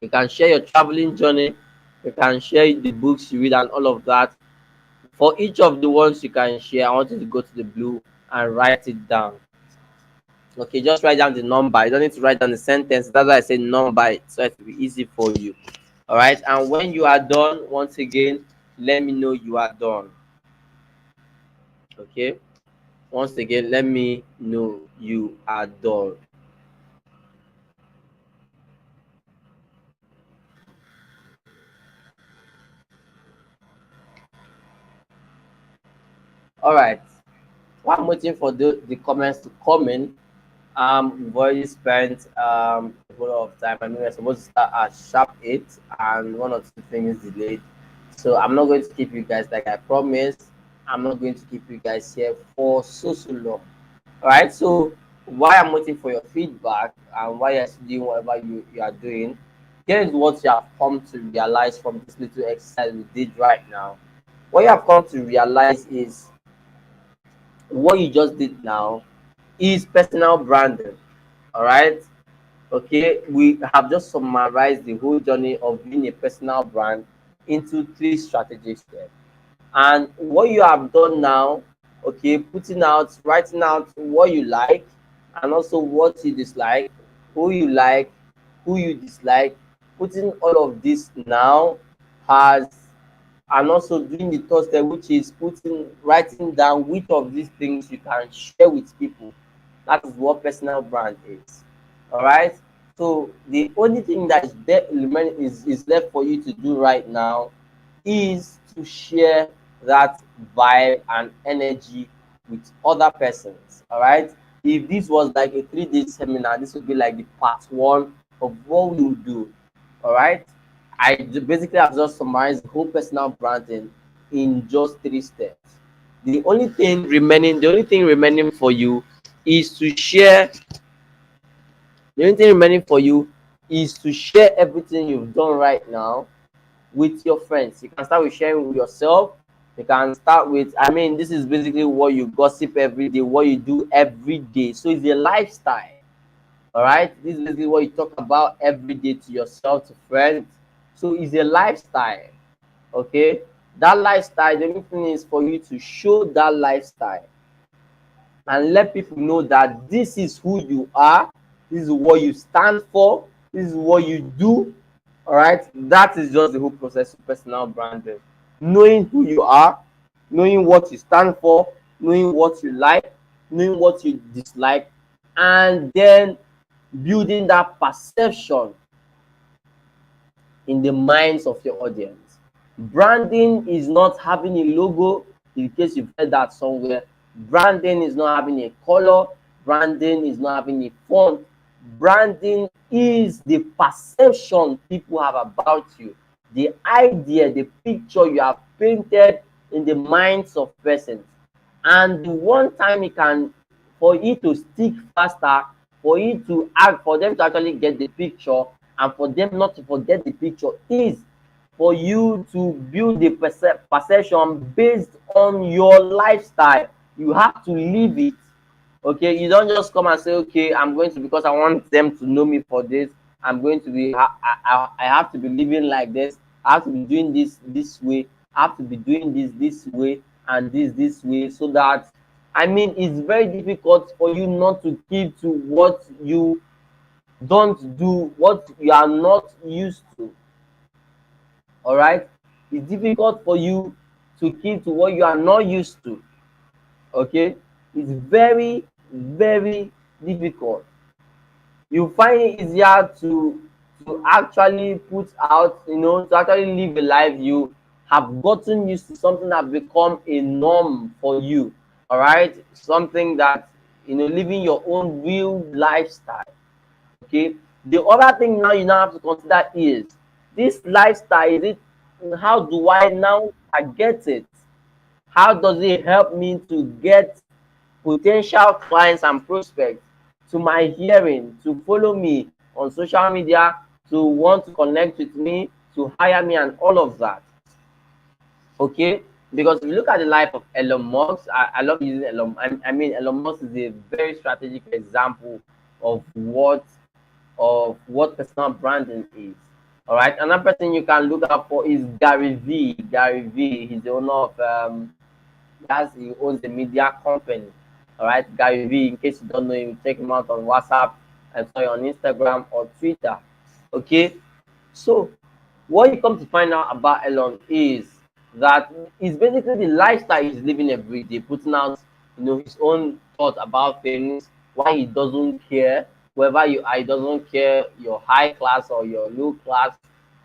You can share your traveling journey. You can share the books you read and all of that. For each of the ones you can share, I want you to go to the blue and write it down. Okay, just write down the number. You don't need to write down the sentence. That's why I say number it, so it will be easy for you. All right, and when you are done, once again, let me know you are done. Okay, once again, let me know you are done. All right, while I'm waiting for the comments to come in, we've already spent a whole lot of time. I mean, we're supposed to start at sharp 8, and one or two things delayed. So I'm not going to keep you guys like I promised. I'm not going to keep you guys here for so long. All right. So while I'm waiting for your feedback and while you're doing whatever you are doing, here is what you have come to realize from this little exercise we did right now. What you have come to realize is what you just did now is personal branding. All right. Okay, we have just summarized the whole journey of being a personal brand into 3 strategic steps. And what you have done now, okay, writing out what you like and also what you dislike, who you like, who you dislike, putting all of this now has, and also doing the third step, which is writing down which of these things you can share with people. That is what personal brand is. All right. So the only thing that is left for you to do right now is to share that vibe and energy with other persons. All right. If this was like a 3 day seminar, this would be like the part 1 of what we will do. All right. Basically have just summarized the whole personal branding in just 3 steps. The only thing remaining for you is to share. The only thing remaining for you is to share everything you've done right now with your friends. You can start with sharing with yourself. You can start with, I mean, this is basically what you gossip every day, what you do every day. So it's a lifestyle. All right. This is basically what you talk about every day to yourself, to friends. So it's a lifestyle. Okay. That lifestyle, the only thing is for you to show that lifestyle and let people know that this is who you are, this is what you stand for, this is what you do. All right, that is just the whole process of personal branding. Knowing who you are, knowing what you stand for, knowing what you like, knowing what you dislike, and then building that perception in the minds of your audience. Branding is not having a logo, in case you've heard that somewhere. Branding is not having a color. Branding is not having a font. Branding is the perception people have about you, the idea, the picture you have painted in the minds of persons. And the one time it can, for it to stick faster, for it to act, for them to actually get the picture, and for them not to forget the picture, is for you to build the perception based on your lifestyle. You have to live it. Okay, you don't just come and say, okay, I'm going to, because I want them to know me for this, I'm going to be, I have to be living like this, I have to be doing this way, I have to be doing this way, and this way, so that, I mean, it's very difficult for you not to keep to what you don't do, what you are not used to. All right, it's difficult for you to keep to what you are not used to. Okay, it's very, very difficult. You find it easier to actually put out, to actually live a life you have gotten used to, something that become a norm for you. All right, something that, living your own real lifestyle. Okay, the other thing now you now have to consider is this lifestyle. Is it, how do I now target it? How does it help me to get potential clients and prospects to my hearing, to follow me on social media, to want to connect with me, to hire me, and all of that? Okay, because if you look at the life of Elon Musk, I love using Elon. I mean, Elon Musk is a very strategic example of what personal branding is. All right, another person you can look out for is Gary V. Gary V. He's the owner of he owns a media company. All right, Gary V. In case you don't know him, check him out on WhatsApp and sorry, on Instagram or Twitter. Okay, so what you come to find out about Elon is that it's basically the lifestyle he's living every day, putting out, his own thoughts about things, why he doesn't care, whether you are, he doesn't care your high class or your low class,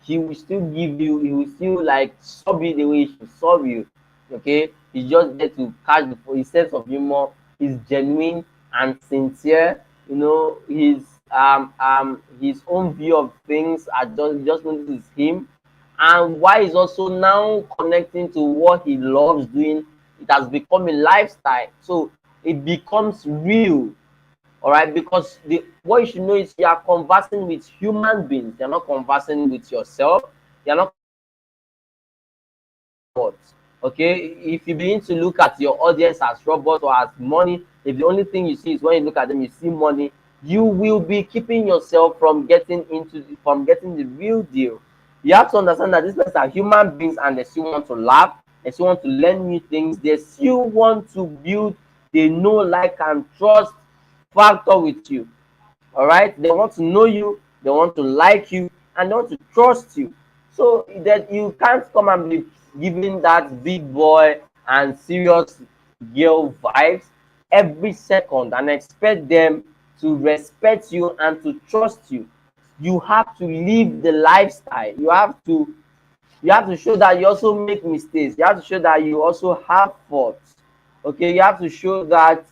he will still give you, he will still like serve you the way he should serve you. Okay, he's just there to catch his sense of humor. He's genuine and sincere. His own view of things are just notices him, and why he's also now connecting to what he loves doing. It has become a lifestyle, so it becomes real. All right, because the what you should know is you are conversing with human beings. You're not conversing with yourself. You're not. Okay, if you begin to look at your audience as robots or as money, if the only thing you see is when you look at them, you see money, you will be keeping yourself from getting the real deal. You have to understand that these people are human beings and they still want to laugh, they still want to learn new things, they still want to build the know, like, and trust factor with you. All right, they want to know you, they want to like you, and they want to trust you. So that you can't come and be giving that big boy and serious girl vibes every second and expect them to respect you and to trust you. You have to live the lifestyle. You have to show that you also make mistakes. You have to show that you also have faults. Okay, you have to show that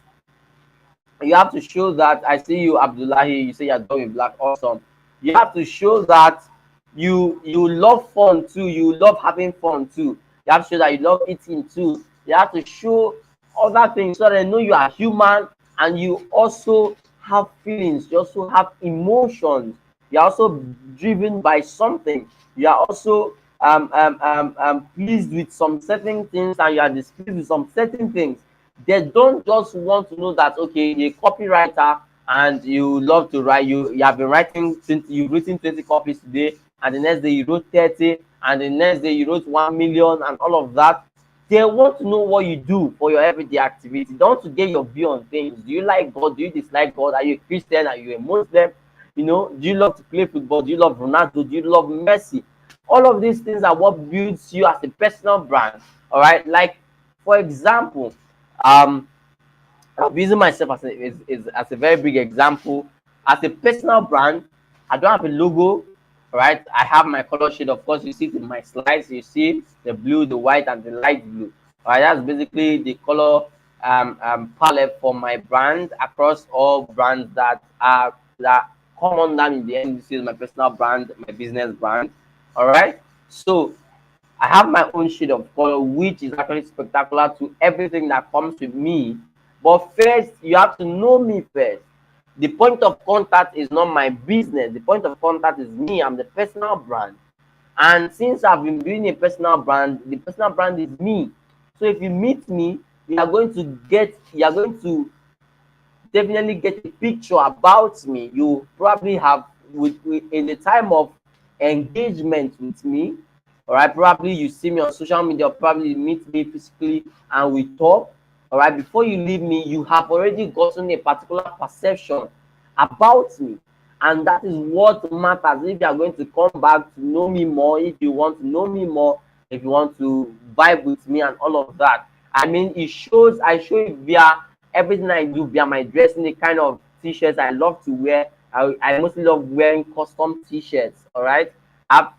I see you, Abdullahi, you say you're done with black, awesome. You have to show that you love fun too, you love having fun too. You have to show that you love eating too. You have to show other things so that they know you are human, and you also have feelings, you also have emotions, you're also driven by something, you are also pleased with some certain things, and you are displeased with some certain things. They don't just want to know that, okay, you're a copywriter and you love to write, you have been writing 20, you've written 20 copies today, and the next day you wrote 30, and the next day you wrote 1 million and all of that. They want to know what you do for your everyday activity. They want to get your view on things. Do you like God? Do you dislike God? Are you a Christian? Are you a Muslim? Do you love to play football? Do you love Ronaldo? Do you love Messi? All of these things are what builds you as a personal brand. All right, like, for example, um I'm using myself as a very big example. As a personal brand, I don't have a logo, right? I have my color shade. Of course, you see it in my slides. You see the blue, the white, and the light blue. All right, that's basically the color palette for my brand across all brands that come under me. The end, this is my personal brand, my business brand. All right, so I have my own shade of color, which is actually spectacular to everything that comes with me. But first, you have to know me first. The point of contact is not my business. The point of contact is me. I'm the personal brand. And since I've been building a personal brand, the personal brand is me. So if you meet me, you are going to definitely get a picture about me. You probably have in the time of engagement with me. All right, probably you see me on social media, probably meet me physically, and we talk. All right, before you leave me, you have already gotten a particular perception about me, and that is what matters. If you are going to come back to know me more, if you want to know me more, if you want to vibe with me and all of that, I mean, I show it via everything I do, via my dressing, the kind of t-shirts I love to wear. I mostly love wearing custom t-shirts. All right, I have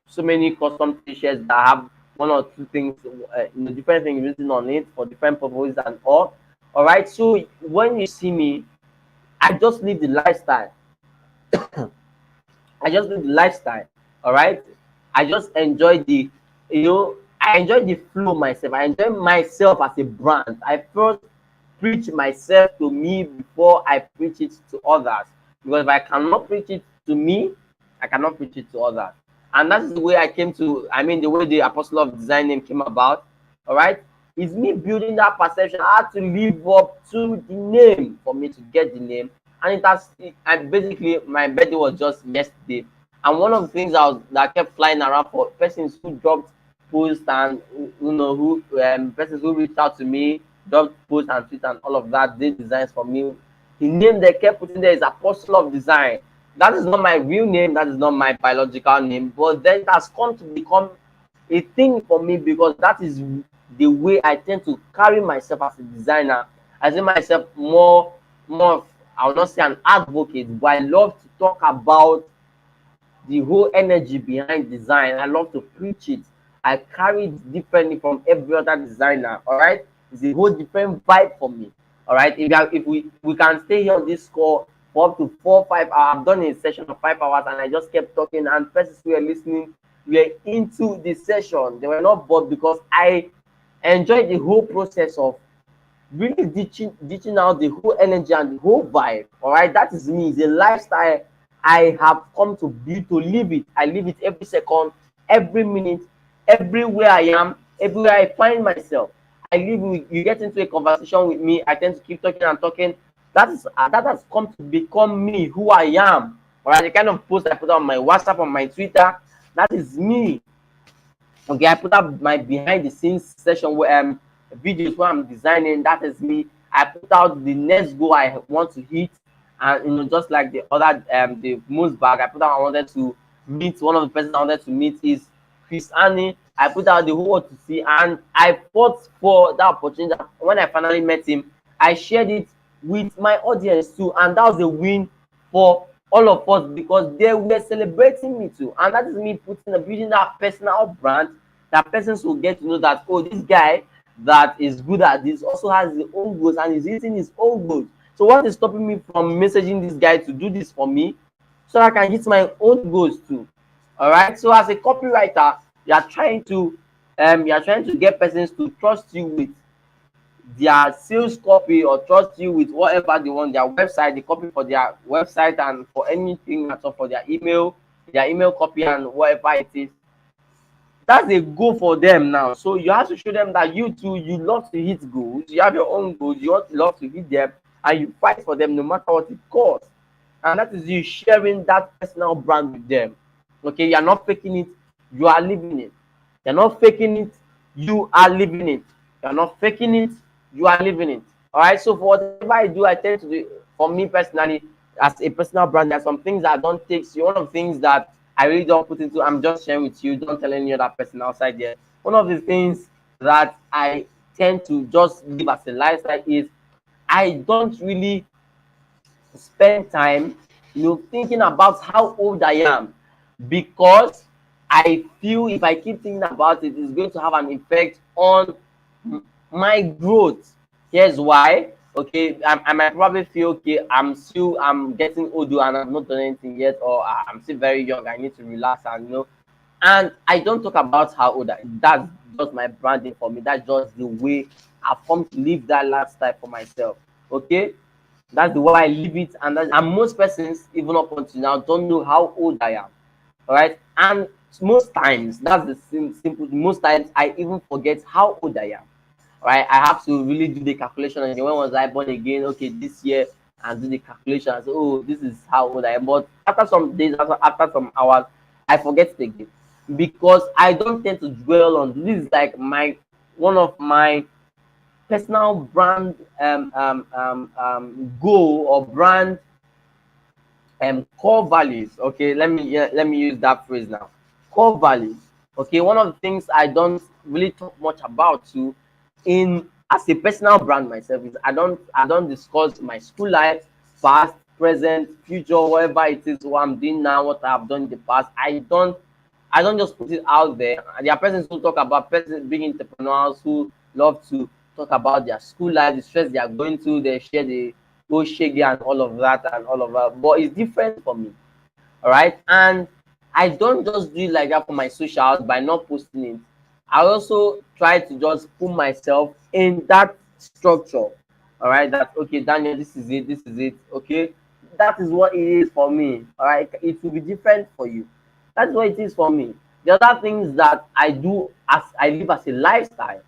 so many custom t-shirts that have one or two things, different things written on it for different purposes and all. All right, so when you see me, I just live the lifestyle. I just live the lifestyle. All right, I just enjoy I enjoy the flow myself. I enjoy myself as a brand. I first preach myself to me before I preach it to others. Because if I cannot preach it to me, I cannot preach it to others. And that's the way the way the Apostle of Design name came about. All right, it's me building that perception. I had to live up to the name for me to get the name. And basically, my birthday was just yesterday. And one of the things that kept flying around for persons who dropped posts and persons who reached out to me, dropped posts and tweets and all of that, did designs for me. The name they kept putting there is Apostle of Design. That is not my real name, that is not my biological name, but then it has come to become a thing for me because that is the way I tend to carry myself as a designer. I see myself more of, I will not say an advocate, but I love to talk about the whole energy behind design. I love to preach it. I carry it differently from every other designer. All right, it's a whole different vibe for me. All right, if we can stay here on this call for up to 4 5 hours. I've done a session of 5 hours, and I just kept talking, and persons who were listening were into the session. They were not bored because I enjoyed the whole process of really ditching out the whole energy and the whole vibe. All right, that is me. It's a lifestyle I have come to build, to live it. I live it every second, every minute, everywhere I am, everywhere I find myself. I I live with you, get into a conversation with me, I tend to keep talking and talking. That has come to become me, who I am. All right, the kind of post I put on my WhatsApp, on my Twitter, that is me. Okay, I put up my behind the scenes session where videos where I'm designing, that is me. I put out the next goal I want to hit, and just like the other the most bag, I put out I wanted to meet one of the persons I wanted to meet is Chris Annie. I put out the whole world to see, and I fought for that opportunity. When I finally met him, I shared it with my audience too, and that was a win for all of us because they were celebrating me too. And that is me building that personal brand, that persons will get to know that, oh, this guy that is good at this also has his own goals and is hitting his own goals. So what is stopping me from messaging this guy to do this for me so I can hit my own goals too? All right. So as a copywriter, you are trying to get persons to trust you with their sales copy or trust you with whatever they want, their website, the copy for their website and for anything at all, for their email copy and whatever it is. That's a goal for them now. So you have to show them that you too, you love to hit goals, you have your own goals, you want to love to hit them, and you fight for them no matter what it costs. And that is you sharing that personal brand with them. Okay, you're not faking it, you are living it. You're not faking it, you are living it. You're not faking it, you are living it. All right, so for whatever I do, I tend to do, for me personally, as a personal brand, there's some things that I don't take. So one of the things that I really don't put into, I'm just sharing with you, don't tell any other person outside there. One of the things that I tend to just live as a lifestyle is I don't really spend time, thinking about how old I am, because I feel if I keep thinking about it, it's going to have an effect on my growth. Here's why. Okay, I might probably feel okay, I'm getting older and I've not done anything yet, or I'm still very young, I need to relax, and I don't talk about how old that's just my branding for me. That's just the way I've come to live that lifestyle for myself. Okay, that's the way I live it, and most persons, even up until now, don't know how old I am. All right, and most times that's the simple. Most times I even forget how old I am. Right, I have to really do the calculation again. When was I born again? Okay, this year, and do the calculation and say, oh, this is how old I am. But after some days, after some hours, I forget it again because I don't tend to dwell on this. Is like one of my personal brand goal or brand core values. Okay, let me use that phrase now. Core values. Okay, one of the things I don't really talk much about too in as a personal brand myself is I don't discuss my school life, past, present, future, whatever it is, what I'm doing now, what I've done in the past. I don't just put it out there. And there are persons who talk about being entrepreneurs who love to talk about their school life, the stress they are going through, they share the go shaggy and all of that and all of that. But it's different for me. All right. And I don't just do it like that for my socials by not posting it. I also try to just put myself in that structure. All right. That okay, Daniel, this is it, this is it. Okay. That is what it is for me. All right. It will be different for you. That's what it is for me. The other things that I do as I live as a lifestyle,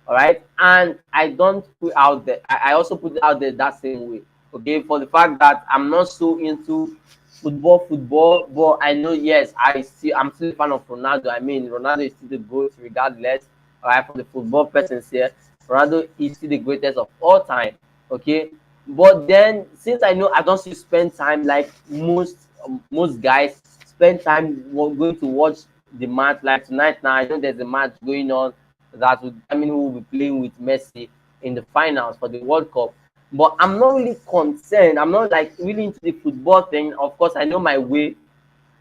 all right, and I don't put out there, I also put it out there that same way. Okay, for the fact that I'm not so into football, but I know, yes, I'm still a fan of Ronaldo. I mean, Ronaldo is still the GOAT regardless. All right, for the football persons here, Ronaldo is still the greatest of all time. Okay, but then since I know I don't still spend time like most guys spend time going to watch the match. Like tonight now, I know there's a match going on that will determine who will be playing with Messi in the finals for the World Cup. But I'm not really concerned. I'm not like really into the football thing. Of course, I know my way.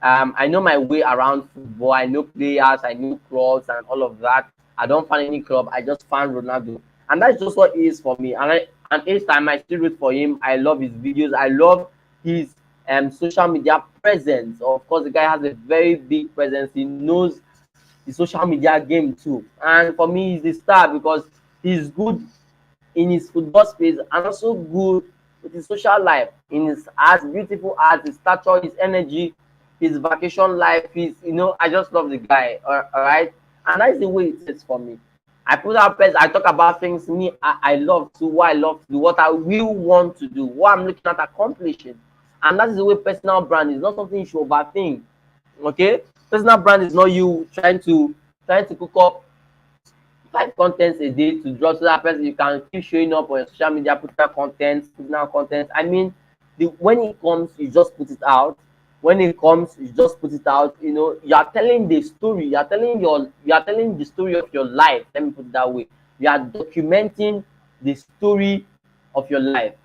I know my way around football. I know players. I know clubs and all of that. I don't find any club. I just find Ronaldo, and that's just what it is for me. And each time I still root for him. I love his videos. I love his social media presence. Of course, the guy has a very big presence. He knows the social media game too. And for me, he's the star because he's good in his football space and also good with his social life, in his art, beautiful art, his stature, his energy, his vacation life. I just love the guy. All right. And that's the way it is for me. I put out posts, I talk about things me I love to, what I love to do, what I will want to do, what I'm looking at accomplishing. And that is the way personal brand is, not something you should overthink. Okay? Personal brand is not you trying to cook up 5 contents a day to drop, so that person you can keep showing up on your social media, putting out content. I mean, when it comes, you just put it out. When it comes, you just put it out. You know, you are telling the story. You are telling the story of your life. Let me put it that way. You are documenting the story of your life,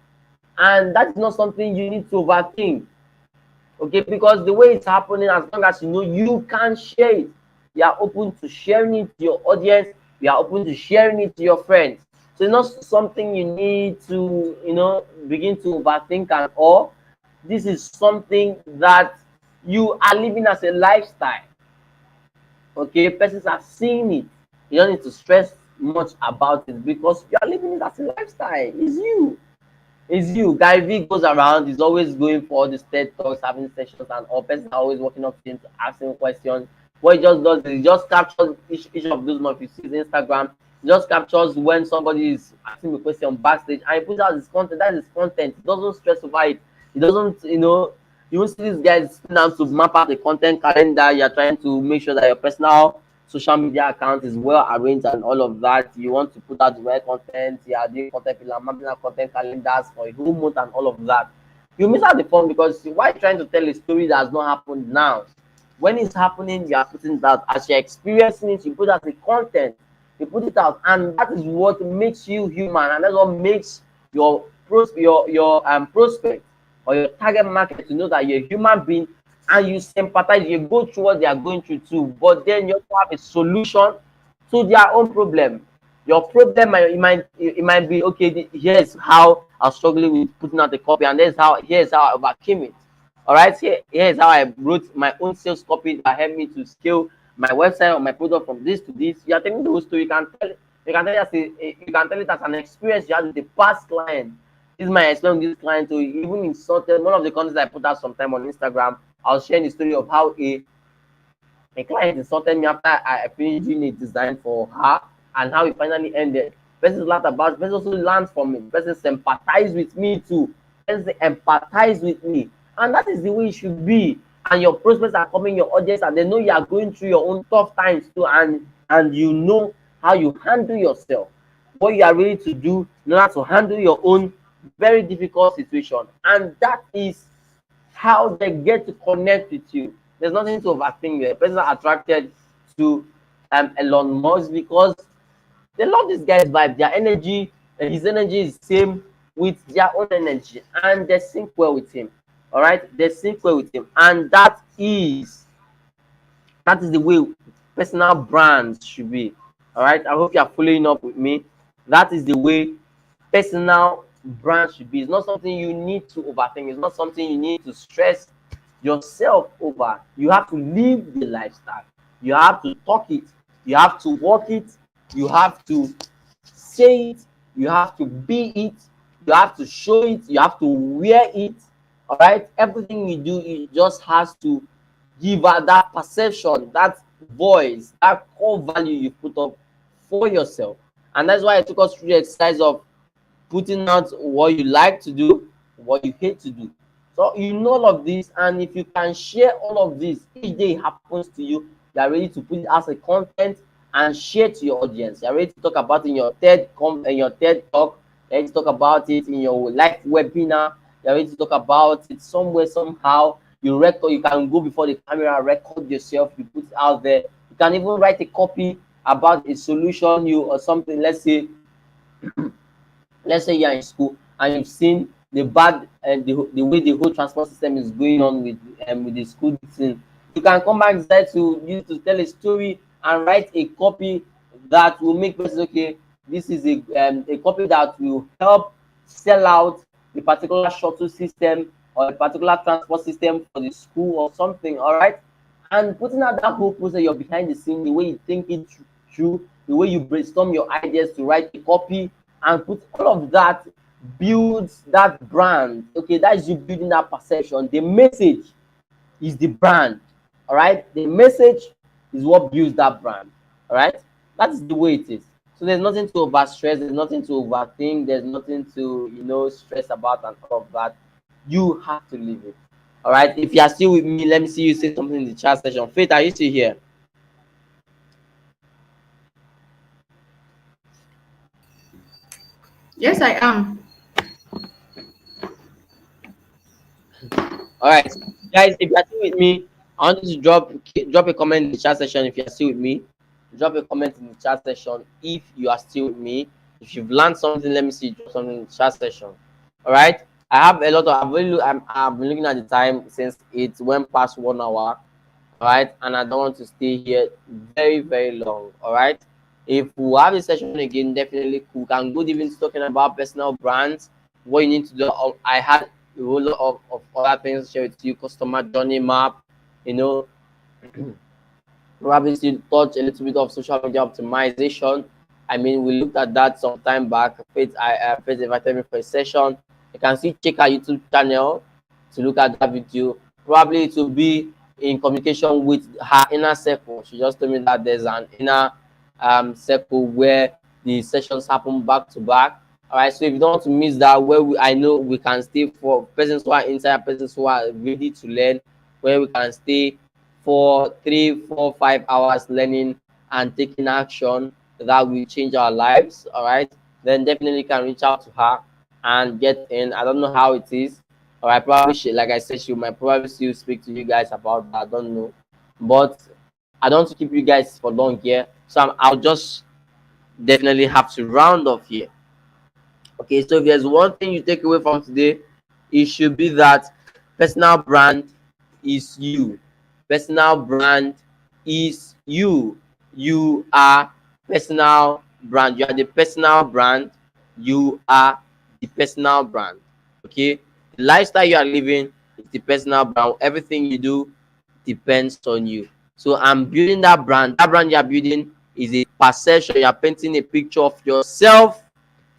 and that is not something you need to overthink. Okay, because the way it's happening, as long as you know you can share it, you are open to sharing it to your audience, you are open to sharing it to your friends. So it's not something you need to, begin to overthink and all. This is something that you are living as a lifestyle. Okay, persons are seeing it. You don't need to stress much about it because you are living it as a lifestyle. It's you. It's you. Guy V goes around, he's always going for all these TED talks, having sessions, and all persons are always walking up to him to ask him questions. What he just does is he just captures each of those months. You see his Instagram, he just captures when somebody is asking a question backstage and he puts out his content. That is his content. He doesn't stress over it. He doesn't, you won't see these guys sitting down to map out the content calendar. You're trying to make sure that your personal social media account is well arranged and all of that. You want to put out the right content. You are doing content pillar, mapping out content calendars for a whole month and all of that. You miss out the fun because why trying to tell a story that has not happened now? When it's happening, you are putting it out. As you're experiencing it, you put out the content. You put it out, and that is what makes you human, and that's what makes your prospect or your target market to know that you're a human being and you sympathize, you go through what they are going through too, but then you also have a solution to their own problem. Your problem it might be okay. Here's how I'm struggling with putting out the copy, and here's how I overcame it. All right, here's how I wrote my own sales copy that helped me to scale my website or my product from this to this. You are telling the whole story. You can tell it as an experience you had with the past client. This is my experience with this client. So even insulted one of the contents I put out sometime on Instagram. I was sharing the story of how a client insulted me after I finished doing a design for her and how it finally ended. Person laughed about it. Person also learned from it. Person sympathize with me too. Person empathize with me. And that is the way it should be. And your prospects are coming, your audience, and they know you are going through your own tough times too. And you know how you handle yourself. What you are ready to do in order to handle your own very difficult situation. And that is how they get to connect with you. There's nothing to overthink there. Persons are attracted to Elon Musk because they love this guy's vibe, their energy, and his energy is same with their own energy, and they sync well with him. All right, they sync well with him, and that is the way personal brands should be. All right, I hope you are following up with me. That is the way personal brand should be. It's not something you need to overthink. It's not something you need to stress yourself over. You have to live the lifestyle. You have to talk it. You have to walk it. You have to say it. You have to be it. You have to show it. You have to wear it. All right. Everything you do, it just has to give her that perception, that voice, that core value you put up for yourself. And that's why I took us through the exercise of putting out what you like to do, what you hate to do. So you know all of this, and if you can share all of this each day it happens to you, you are ready to put it as a content and share to your audience. You are ready to talk about it in your TED talk. You are ready to talk about it in your live webinar. You are ready to talk about it somewhere, somehow. You can go before the camera, record yourself, you put it out there. You can even write a copy about a solution or something. Let's say you're in school and you've seen the bad and the way the whole transport system is going on with the school thing. You can come back there to you to tell a story and write a copy that will make person okay. This is a copy that will help sell out the particular shuttle system or a particular transport system for the school or something. All right, and putting out that whole process, you're behind the scene, the way you think it through, the way you brainstorm your ideas to write a copy and put all of that builds that brand. Okay, that is you building that perception. The message is the brand. All right, the message is what builds that brand. All right, that is the way it is. So there's nothing to overstress, there's nothing to overthink, there's nothing to, stress about and all of that. You have to leave it. All right. If you are still with me, let me see you say something in the chat section. Faith, are you still here? Yes, I am. All right, guys. If you are still with me, I want you to drop a comment in the chat section. If you are still with me, drop a comment in the chat section. If you are still with me, if you've learned something, let me see you drop something in the chat section. All right. I have a lot of. I've been looking at the time since it went past 1 hour. All right, and I don't want to stay here very very long. All right. If we have a session again, definitely we can go even talking about personal brands, what you need to do. I had a whole lot of other things to share with you, customer journey map, you know, probably still touch a little bit of social media optimization. I mean, we looked at that some time back. Faith invited me for a session. You can see check our YouTube channel to look at that video. Probably it will be in communication with her inner circle. She just told me that there's an inner circle where the sessions happen back to back. All right, so if you don't want to miss that, I know we can stay for persons who are inside, persons who are ready to learn, where we can stay for 3, 4, 5 hours learning and taking action that will change our lives. All right, then definitely can reach out to her and get in. I don't know how it is. All right, probably like I said, she might probably still speak to you guys about that. I don't know, but I don't want to keep you guys for long here, so I'll just definitely have to round off here. Okay, so if there's one thing you take away from today, it should be that personal brand is you. Personal brand is you. You are personal brand. You are the personal brand. You are the personal brand. Okay, the lifestyle you are living is the personal brand. Everything you do depends on you. So I'm building that brand. That brand you are building is a perception. You are painting a picture of yourself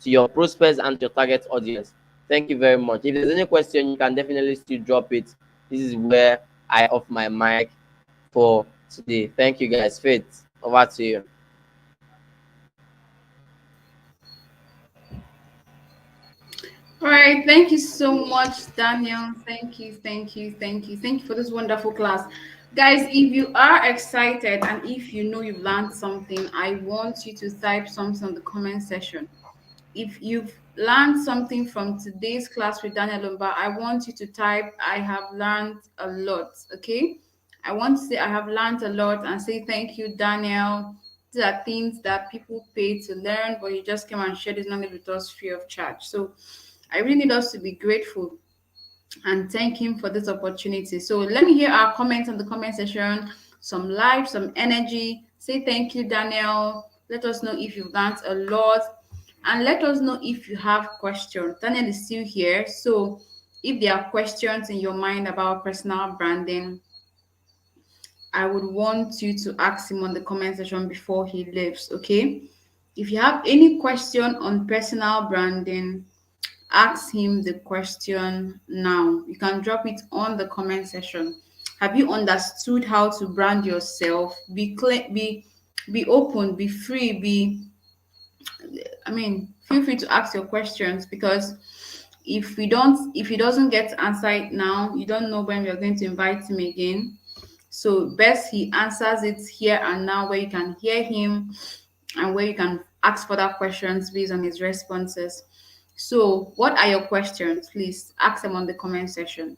to your prospects and your target audience. Thank you very much. If there's any question, you can definitely still drop it. This is where I off my mic for today. Thank you guys. Faith, over to you. All right, thank you so much, Daniel. Thank you, thank you, thank you, thank you for this wonderful class. Guys, if you are excited and if you know you've learned something, I want you to type something in the comment section. If you've learned something from today's class with Daniel Lumba, I want you to type, I have learned a lot. Okay. I want to say, I have learned a lot and say, thank you, Daniel. These are things that people pay to learn, but you just came and shared this knowledge with us free of charge. So I really need us to be grateful and thank him for this opportunity. So let me hear our comments in the comment section, some live, some energy. Say thank you, Daniel. Let us know if you've learned a lot. And let us know if you have questions. Daniel is still here. So if there are questions in your mind about personal branding, I would want you to ask him on the comment section before he leaves. Okay. If you have any question on personal branding, ask him the question now. You can drop it on the comment section. Have you understood how to brand yourself? Be clear, be open, be free, feel free to ask your questions, because if he doesn't get answered now, you don't know when we are going to invite him again. So best he answers it here and now, where you can hear him and where you can ask further questions based on his responses. So, what are your questions? Please ask them on the comment section.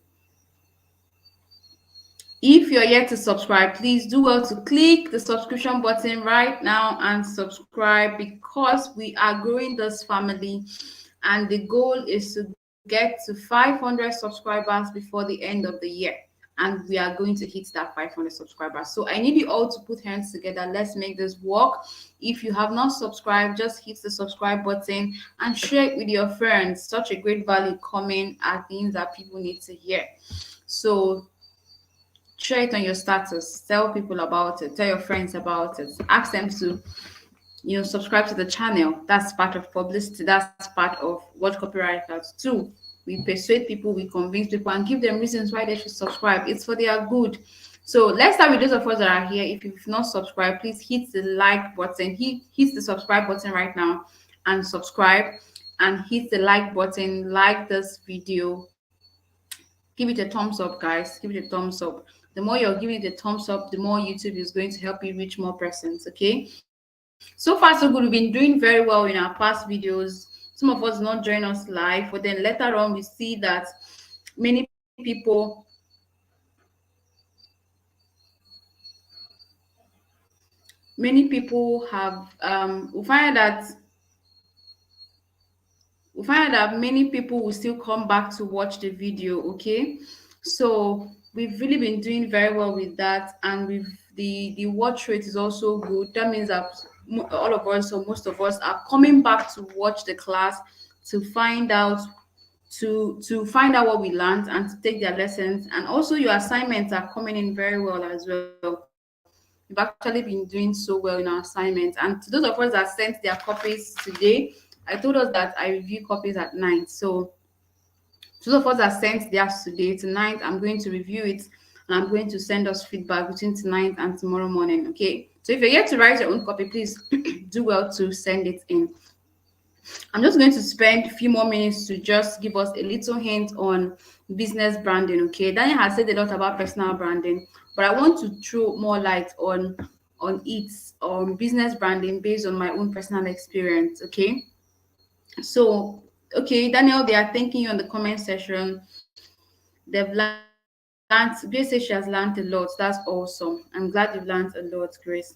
If you're yet to subscribe, please do well to click the subscription button right now and subscribe, because we are growing this family and the goal is to get to 500 subscribers before the end of the year. And we are going to hit that 500 subscribers. So I need you all to put hands together. Let's make this work. If you have not subscribed, just hit the subscribe button and share it with your friends. Such a great value coming are things that people need to hear. So share it on your status, tell people about it, tell your friends about it, ask them to subscribe to the channel. That's part of publicity. That's part of what copywriters do. We persuade people, we convince people, and give them reasons why they should subscribe. It's for their good. So let's start with those of us that are here. If you've not subscribed, please hit the like button. Hit the subscribe button right now and subscribe, and hit the like button. Like this video. Give it a thumbs up, guys. Give it a thumbs up. The more you're giving it a thumbs up, the more YouTube is going to help you reach more persons. Okay. So far, so good. We've been doing very well in our past videos. Some of us not join us live, but then later on, we see that many people have we find that many people will still come back to watch the video. Okay, so we've really been doing very well with that, and the watch rate is also good. That means that all of us, or most of us, are coming back to watch the class to find out find out what we learned and to take their lessons. And also your assignments are coming in very well as well. We've actually been doing so well in our assignments. And to those of us that sent their copies today, I told us that I review copies at night. So those of us that sent theirs today, tonight, I'm going to review it, and I'm going to send us feedback between tonight and tomorrow morning. Okay. So if you're yet to write your own copy, please do well to send it in. I'm just going to spend a few more minutes to just give us a little hint on business branding. Okay. Daniel has said a lot about personal branding, but I want to throw more light on business branding based on my own personal experience. Okay. So, okay, Daniel, they are thanking you on the comment section. They've learned, Grace says she has learned a lot. That's awesome. I'm glad you've learned a lot, Grace.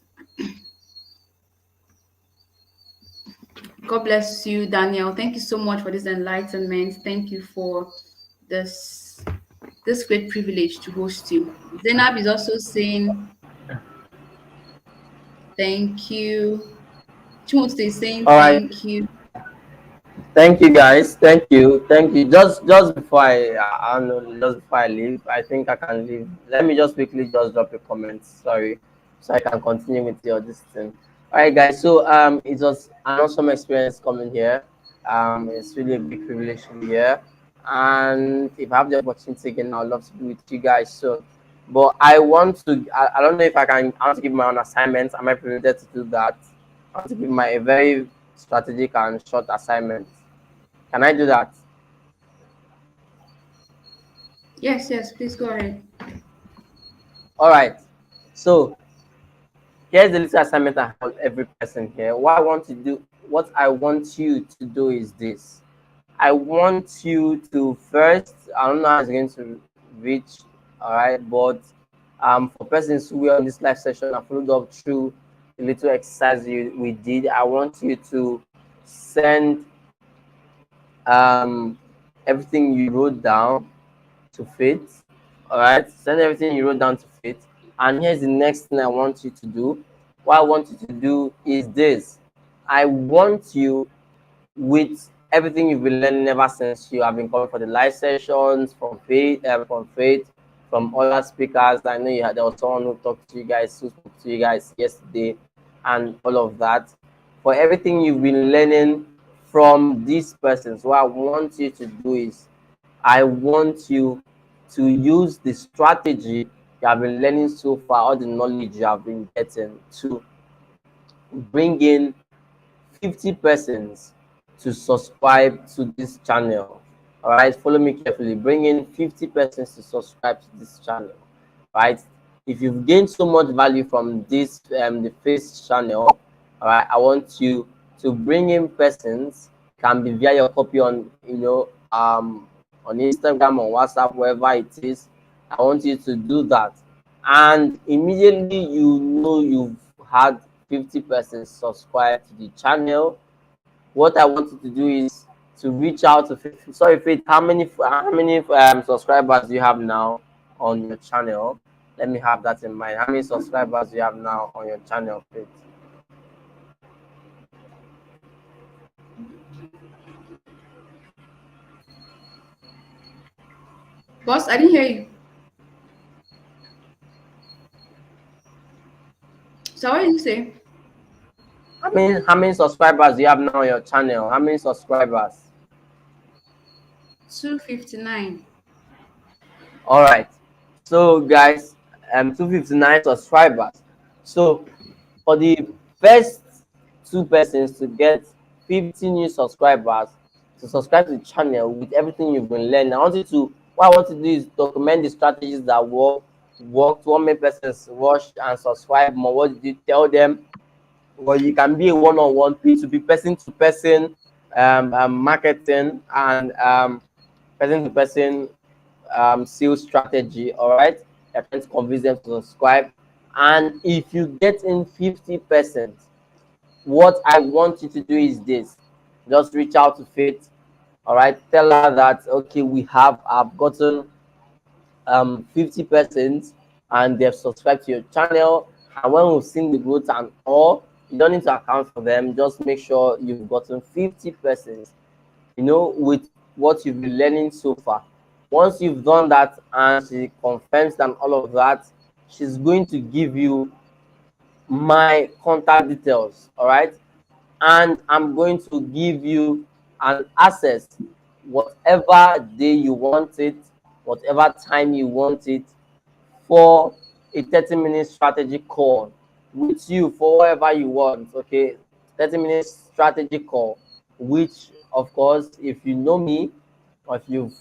God bless you, Daniel. Thank you so much for this enlightenment. Thank you for this this great privilege to host you. Zainab is also saying thank you. Chimotse is saying All right. thank you. Thank you, guys. Thank you. Just before I don't know, just before I leave, I think I can leave. Let me just quickly just drop a comment. Sorry, so I can continue with your this thing. All right, guys. So it was an awesome experience coming here. It's really a big privilege to be here, and if I have the opportunity again, I'd love to be with you guys. So, but I want to. I don't know if I can. I want to give my own assignments. Am I permitted to do that? I want to give my a very strategic and short assignment. Can I do that? Yes, yes, please go ahead. All right. So here's the little assignment I have every person here. What I want you to do is this. I want you to first, I don't know how it's going to reach, all right, but for persons who were on this live session and followed up through the little exercise we did, I want you to send um, everything you wrote down to Faith. All right, send everything you wrote down to Faith. And here's the next thing I want you to do. What I want you to do is this. I want you, with everything you've been learning ever since you have been coming for the live sessions from other speakers. I know there was someone who talked to you guys, who spoke to you guys yesterday, and all of that. For everything you've been learning from these persons, what I want you to do is I want you to use the strategy you have been learning so far, all the knowledge you have been getting, to bring in 50 persons to subscribe to this channel. All right, follow me carefully. Bring in 50 persons to subscribe to this channel. Right, if you've gained so much value from this the face channel, all right, I want you to bring in persons. Can be via your copy on on Instagram or WhatsApp, wherever it is. I want you to do that, and immediately you've had 50 persons subscribe to the channel. What I want you to do is to reach out to sorry, Faith, how many subscribers do you have now on your channel? Let me have that in mind. How many subscribers do you have now on your channel, Faith? Boss, I didn't hear you. So what did you say? How many subscribers do you have now on your channel? How many subscribers? 259. All right. So guys, 259 subscribers. So for the first two persons to get 50 new subscribers to subscribe to the channel with everything you've been learning, what I want to do is document the strategies that worked, what made persons watch and subscribe more, what did you tell them. Well, you can be a one-on-one P2P, person to person marketing, and person to person sales strategy. All right, you're trying to convince them to subscribe. And if you get in 50%, what I want you to do is this: just reach out to Faith. All right, tell her that okay, I've gotten 50% and they've subscribed to your channel. And when we've seen the growth and all, you don't need to account for them. Just make sure you've gotten 50%, with what you've been learning so far. Once you've done that and she confirms and all of that, she's going to give you my contact details. All right, and I'm going to give you an access whatever day you want it, whatever time you want it, for a 30-minute strategy call with you for whatever you want. Okay, 30-minute strategy call, which of course, if you know me, or if you've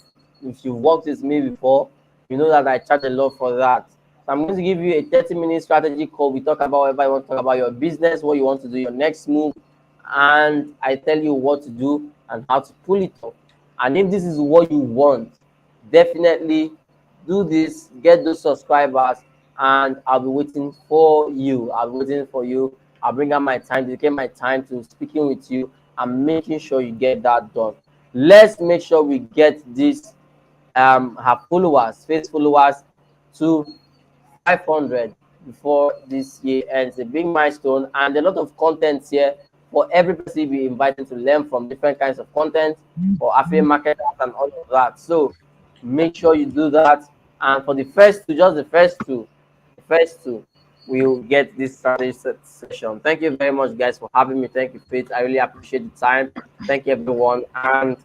worked with me before, you know that I charge a lot for that. So I'm going to give you a 30-minute strategy call. We talk about whatever you want to talk about, your business, what you want to do, your next move, and I tell you what to do and how to pull it off. And if this is what you want, definitely do this, get those subscribers, and I'll be waiting for you. I'll bring out my time, dedicate my time to speaking with you and making sure you get that done. Let's make sure we get this her followers, face followers, to 500 before this year ends. A big milestone, and a lot of content here for every person we invited to learn from different kinds of content for affiliate marketers and all of that. So make sure you do that. And for the first two, just the first two, we'll get this strategy session. Thank you very much, guys, for having me. Thank you, Faith. I really appreciate the time. Thank you, everyone. And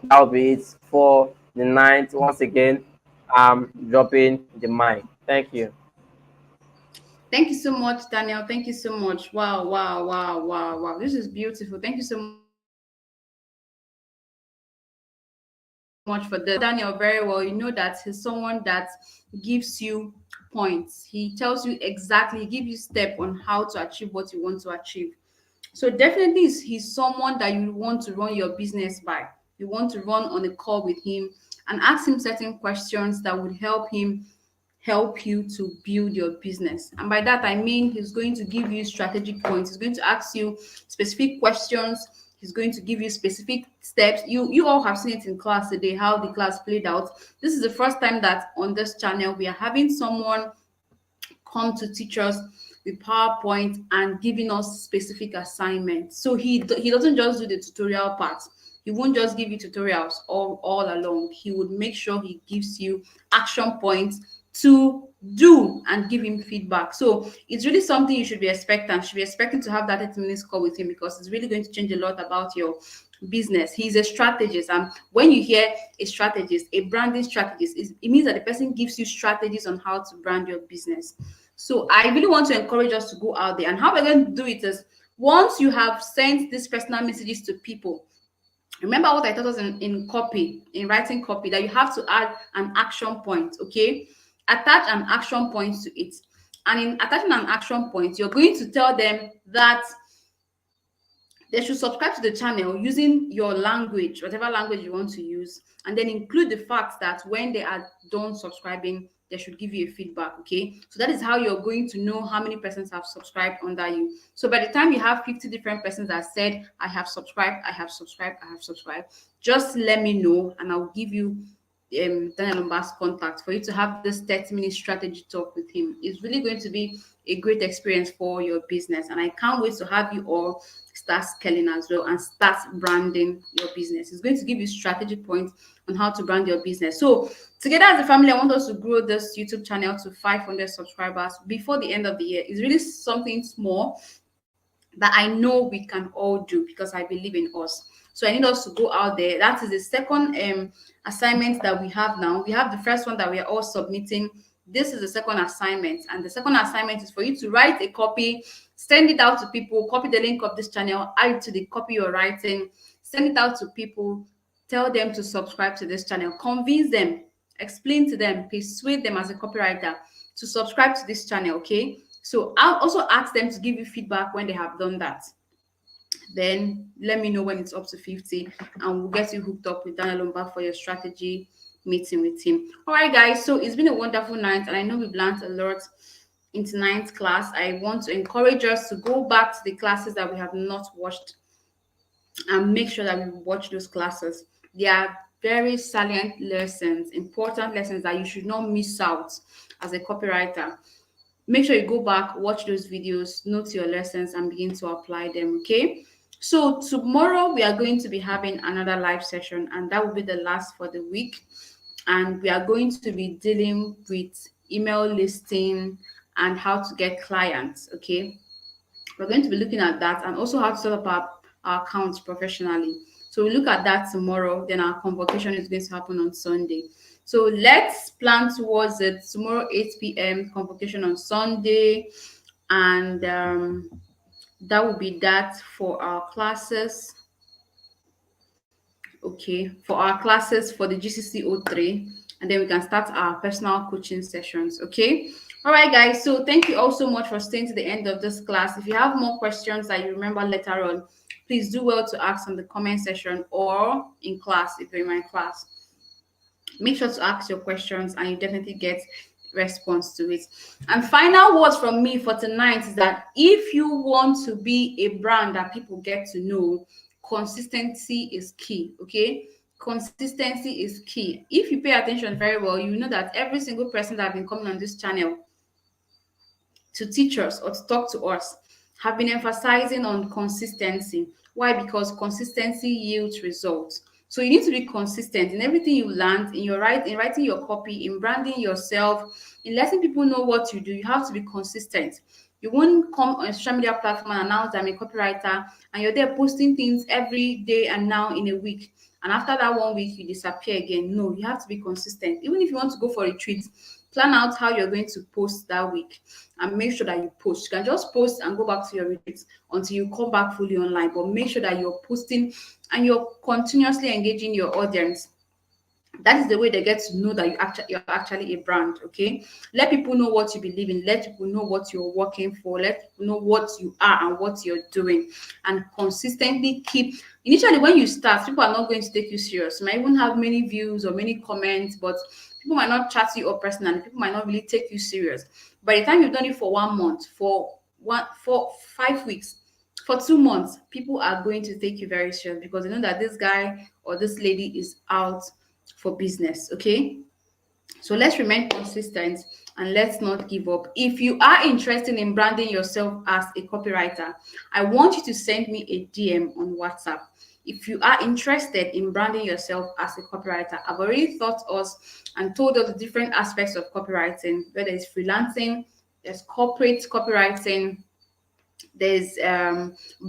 that'll be it for the night. Once again, I'm dropping the mic. Thank you. Thank you so much, Daniel. Thank you so much. Wow, wow, wow, wow, wow. This is beautiful. Thank you so much for this. Daniel very well. You know that he's someone that gives you points. He tells you exactly, he gives you step on how to achieve what you want to achieve. So definitely he's someone that you want to run your business by. You want to run on a call with him and ask him certain questions that would help you to build your business. And by that, I mean he's going to give you strategic points. He's going to ask you specific questions. He's going to give you specific steps. You all have seen it in class today, how the class played out. This is the first time that on this channel we are having someone come to teach us with PowerPoint and giving us specific assignments. So he doesn't just do the tutorial part. He won't just give you tutorials all along. He would make sure he gives you action points to do and give him feedback. So it's really something you should be expecting. You should be expecting to have that 30 minutes call with him because it's really going to change a lot about your business. He's a strategist, and when you hear a strategist, a branding strategist, it means that the person gives you strategies on how to brand your business. So I really want to encourage us to go out there, and how we're going to do it is once you have sent these personal messages to people. Remember what I taught us in writing copy, that you have to add an action point. Okay, attach an action point to it, and in attaching an action point, you're going to tell them that they should subscribe to the channel using your language, whatever language you want to use, and then include the fact that when they are done subscribing, they should give you a feedback. Okay, so that is how you're going to know how many persons have subscribed under you. So by the time you have 50 different persons that said, I have subscribed, I have subscribed, I have subscribed, just let me know and I'll give you Daniel Lumba's contact for you to have this 30-minute strategy talk with him. It's really going to be a great experience for your business, and I can't wait to have you all start scaling as well and start branding your business. It's going to give you strategic points on how to brand your business. So together as a family, I want us to grow this YouTube channel to 500 subscribers before the end of the year. It's really something small that I know we can all do because I believe in us. So I need us to go out there. That is the second assignment that we have now. We have the first one that we are all submitting This is the second assignment, and the second assignment is for you to write a copy, send it out to people, copy the link of this channel, add it to the copy you're writing, send it out to people, tell them to subscribe to this channel, convince them, explain to them, persuade them as a copywriter to subscribe to this channel. Okay, so I'll also ask them to give you feedback when they have done that. Then let me know when it's up to 50, and we'll get you hooked up with Daniel Lombard for your strategy meeting with him. All right, guys. So it's been a wonderful night, and I know we've learned a lot in tonight's class. I want to encourage us to go back to the classes that we have not watched and make sure that we watch those classes. They are very salient lessons, important lessons that you should not miss out as a copywriter. Make sure you go back, watch those videos, note your lessons, and begin to apply them. Okay. So tomorrow we are going to be having another live session, and that will be the last for the week. And we are going to be dealing with email listing and how to get clients. Okay. We're going to be looking at that, and also how to set up our accounts professionally. So we look at that tomorrow. Then our convocation is going to happen on Sunday. So let's plan towards it. Tomorrow, 8 p.m. convocation on Sunday. And that will be that for our classes. Okay, for our classes for the GCC 03. And then we can start our personal coaching sessions. Okay. All right, guys. So thank you all so much for staying to the end of this class. If you have more questions that you remember later on, please do well to ask on the comment section or in class if you're in my class. Make sure to ask your questions, and you definitely get response to it. And final words from me for tonight is that if you want to be a brand that people get to know, consistency is key. Okay, consistency is key. If you pay attention very well, you know that every single person that have been coming on this channel to teach us or to talk to us have been emphasizing on consistency. Why? Because consistency yields results. So you need to be consistent in everything you learn, in writing your copy, in branding yourself, in letting people know what you do. You have to be consistent. You won't come on a social media platform and announce I'm a copywriter, and you're there posting things every day and now in a week. And after that 1 week, you disappear again. No, you have to be consistent. Even if you want to go for a retreat, plan out how you're going to post that week and make sure that you post. You can just post and go back to your retreats until you come back fully online, but make sure that you're posting and you're continuously engaging your audience. That is the way they get to know that you're actually a brand. Okay, let people know what you believe in, let people know what you're working for, let people know what you are and what you're doing, and consistently keep. Initially, when you start, people are not going to take you serious. You might even have many views or many comments, but people might not chat you up personally. People might not really take you serious. By the time you've done it for 1 month, for 5 weeks, for 2 months, people are going to take you very serious because they know that this guy or this lady is out for business. Okay, so let's remain consistent and let's not give up. If you are interested in branding yourself as a copywriter, I want you to send me a DM on WhatsApp. If you are interested in branding yourself as a copywriter, I've already taught us and told us the different aspects of copywriting, whether it's freelancing, there's corporate copywriting, there's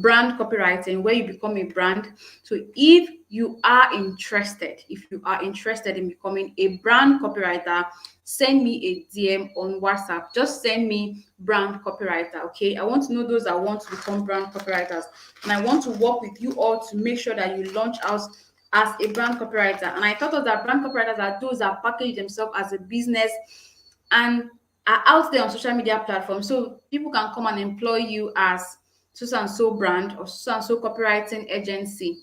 brand copywriting where you become a brand. So if you are interested in becoming a brand copywriter, send me a DM on WhatsApp. Just send me brand copywriter. Okay, I want to know those that want to become brand copywriters, and I want to work with you all to make sure that you launch out as a brand copywriter. And I thought that brand copywriters are those that package themselves as a business and are out there on social media platforms, so people can come and employ you as so and so brand or so and so copywriting agency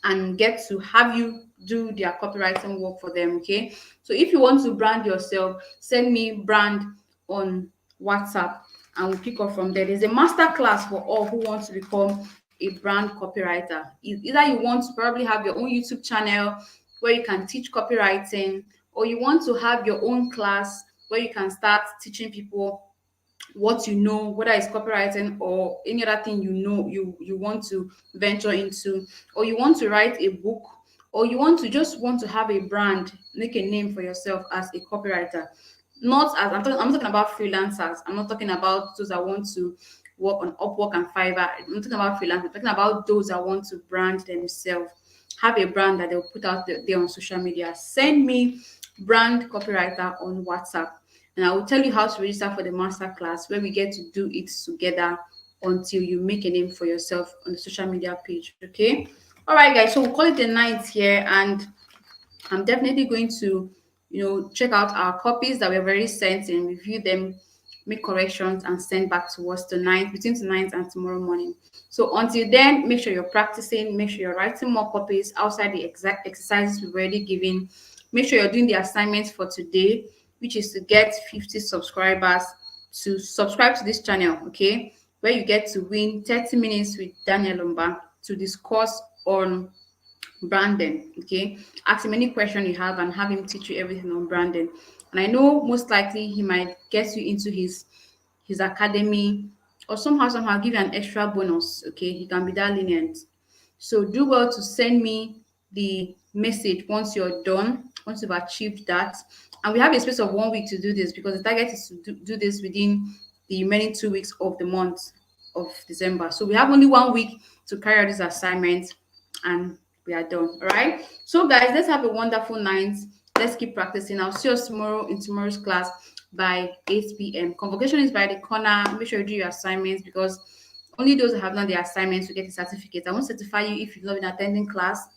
and get to have you do their copywriting work for them. Okay, so if you want to brand yourself, send me brand on WhatsApp and we'll pick up from there. There's a master class for all who want to become a brand copywriter. Either you want to probably have your own YouTube channel where you can teach copywriting, or you want to have your own class where you can start teaching people what you know, whether it's copywriting or any other thing you want to venture into, or you want to write a book, or you want to have a brand, make a name for yourself as a copywriter. Not as I'm talking about freelancers. I'm not talking about those that want to work on Upwork and Fiverr. I'm talking about freelancers. I'm talking about those that want to brand themselves, have a brand that they'll put out there on social media. Send me brand copywriter on WhatsApp. And I will tell you how to register for the master class where we get to do it together until you make a name for yourself on the social media page. Okay. All right, guys. So we'll call it the ninth here, and I'm definitely going to, check out our copies that we've already sent and review them, make corrections, and send back to us tonight, between tonight and tomorrow morning. So until then, make sure you're practicing, make sure you're writing more copies outside the exact exercises we've already given. Make sure you're doing the assignments for today, which is to get 50 subscribers to subscribe to this channel, okay? Where you get to win 30 minutes with Daniel Lumba to discuss on branding. Okay, ask him any question you have and have him teach you everything on branding. And I know most likely he might get you into his academy, or somehow give you an extra bonus. Okay, he can be that lenient. So do well to send me the message once you're done, once you've achieved that. And we have a space of 1 week to do this, because the target is to do this within the remaining 2 weeks of the month of December. So we have only 1 week to carry out this assignment, and we are done. All right. So, guys, let's have a wonderful night. Let's keep practicing. I'll see us tomorrow in tomorrow's class by 8 p.m. Convocation is by the corner. Make sure you do your assignments, because only those who have done their assignments will get a certificate. I won't certify you if you've not been attending class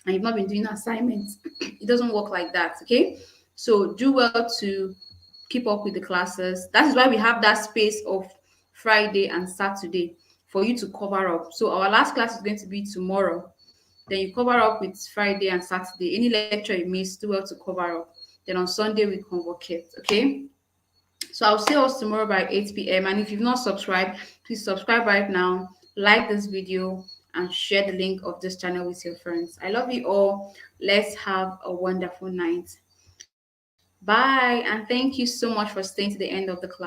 and you've not been doing assignments. It doesn't work like that. Okay. So do well to keep up with the classes. That is why we have that space of Friday and Saturday for you to cover up. So our last class is going to be tomorrow. Then you cover up with Friday and Saturday. Any lecture you miss, do well to cover up. Then on Sunday we convocate. Okay. So I'll see us tomorrow by 8 p.m. And if you've not subscribed, please subscribe right now, like this video, and share the link of this channel with your friends. I love you all. Let's have a wonderful night. Bye. And thank you so much for staying to the end of the class.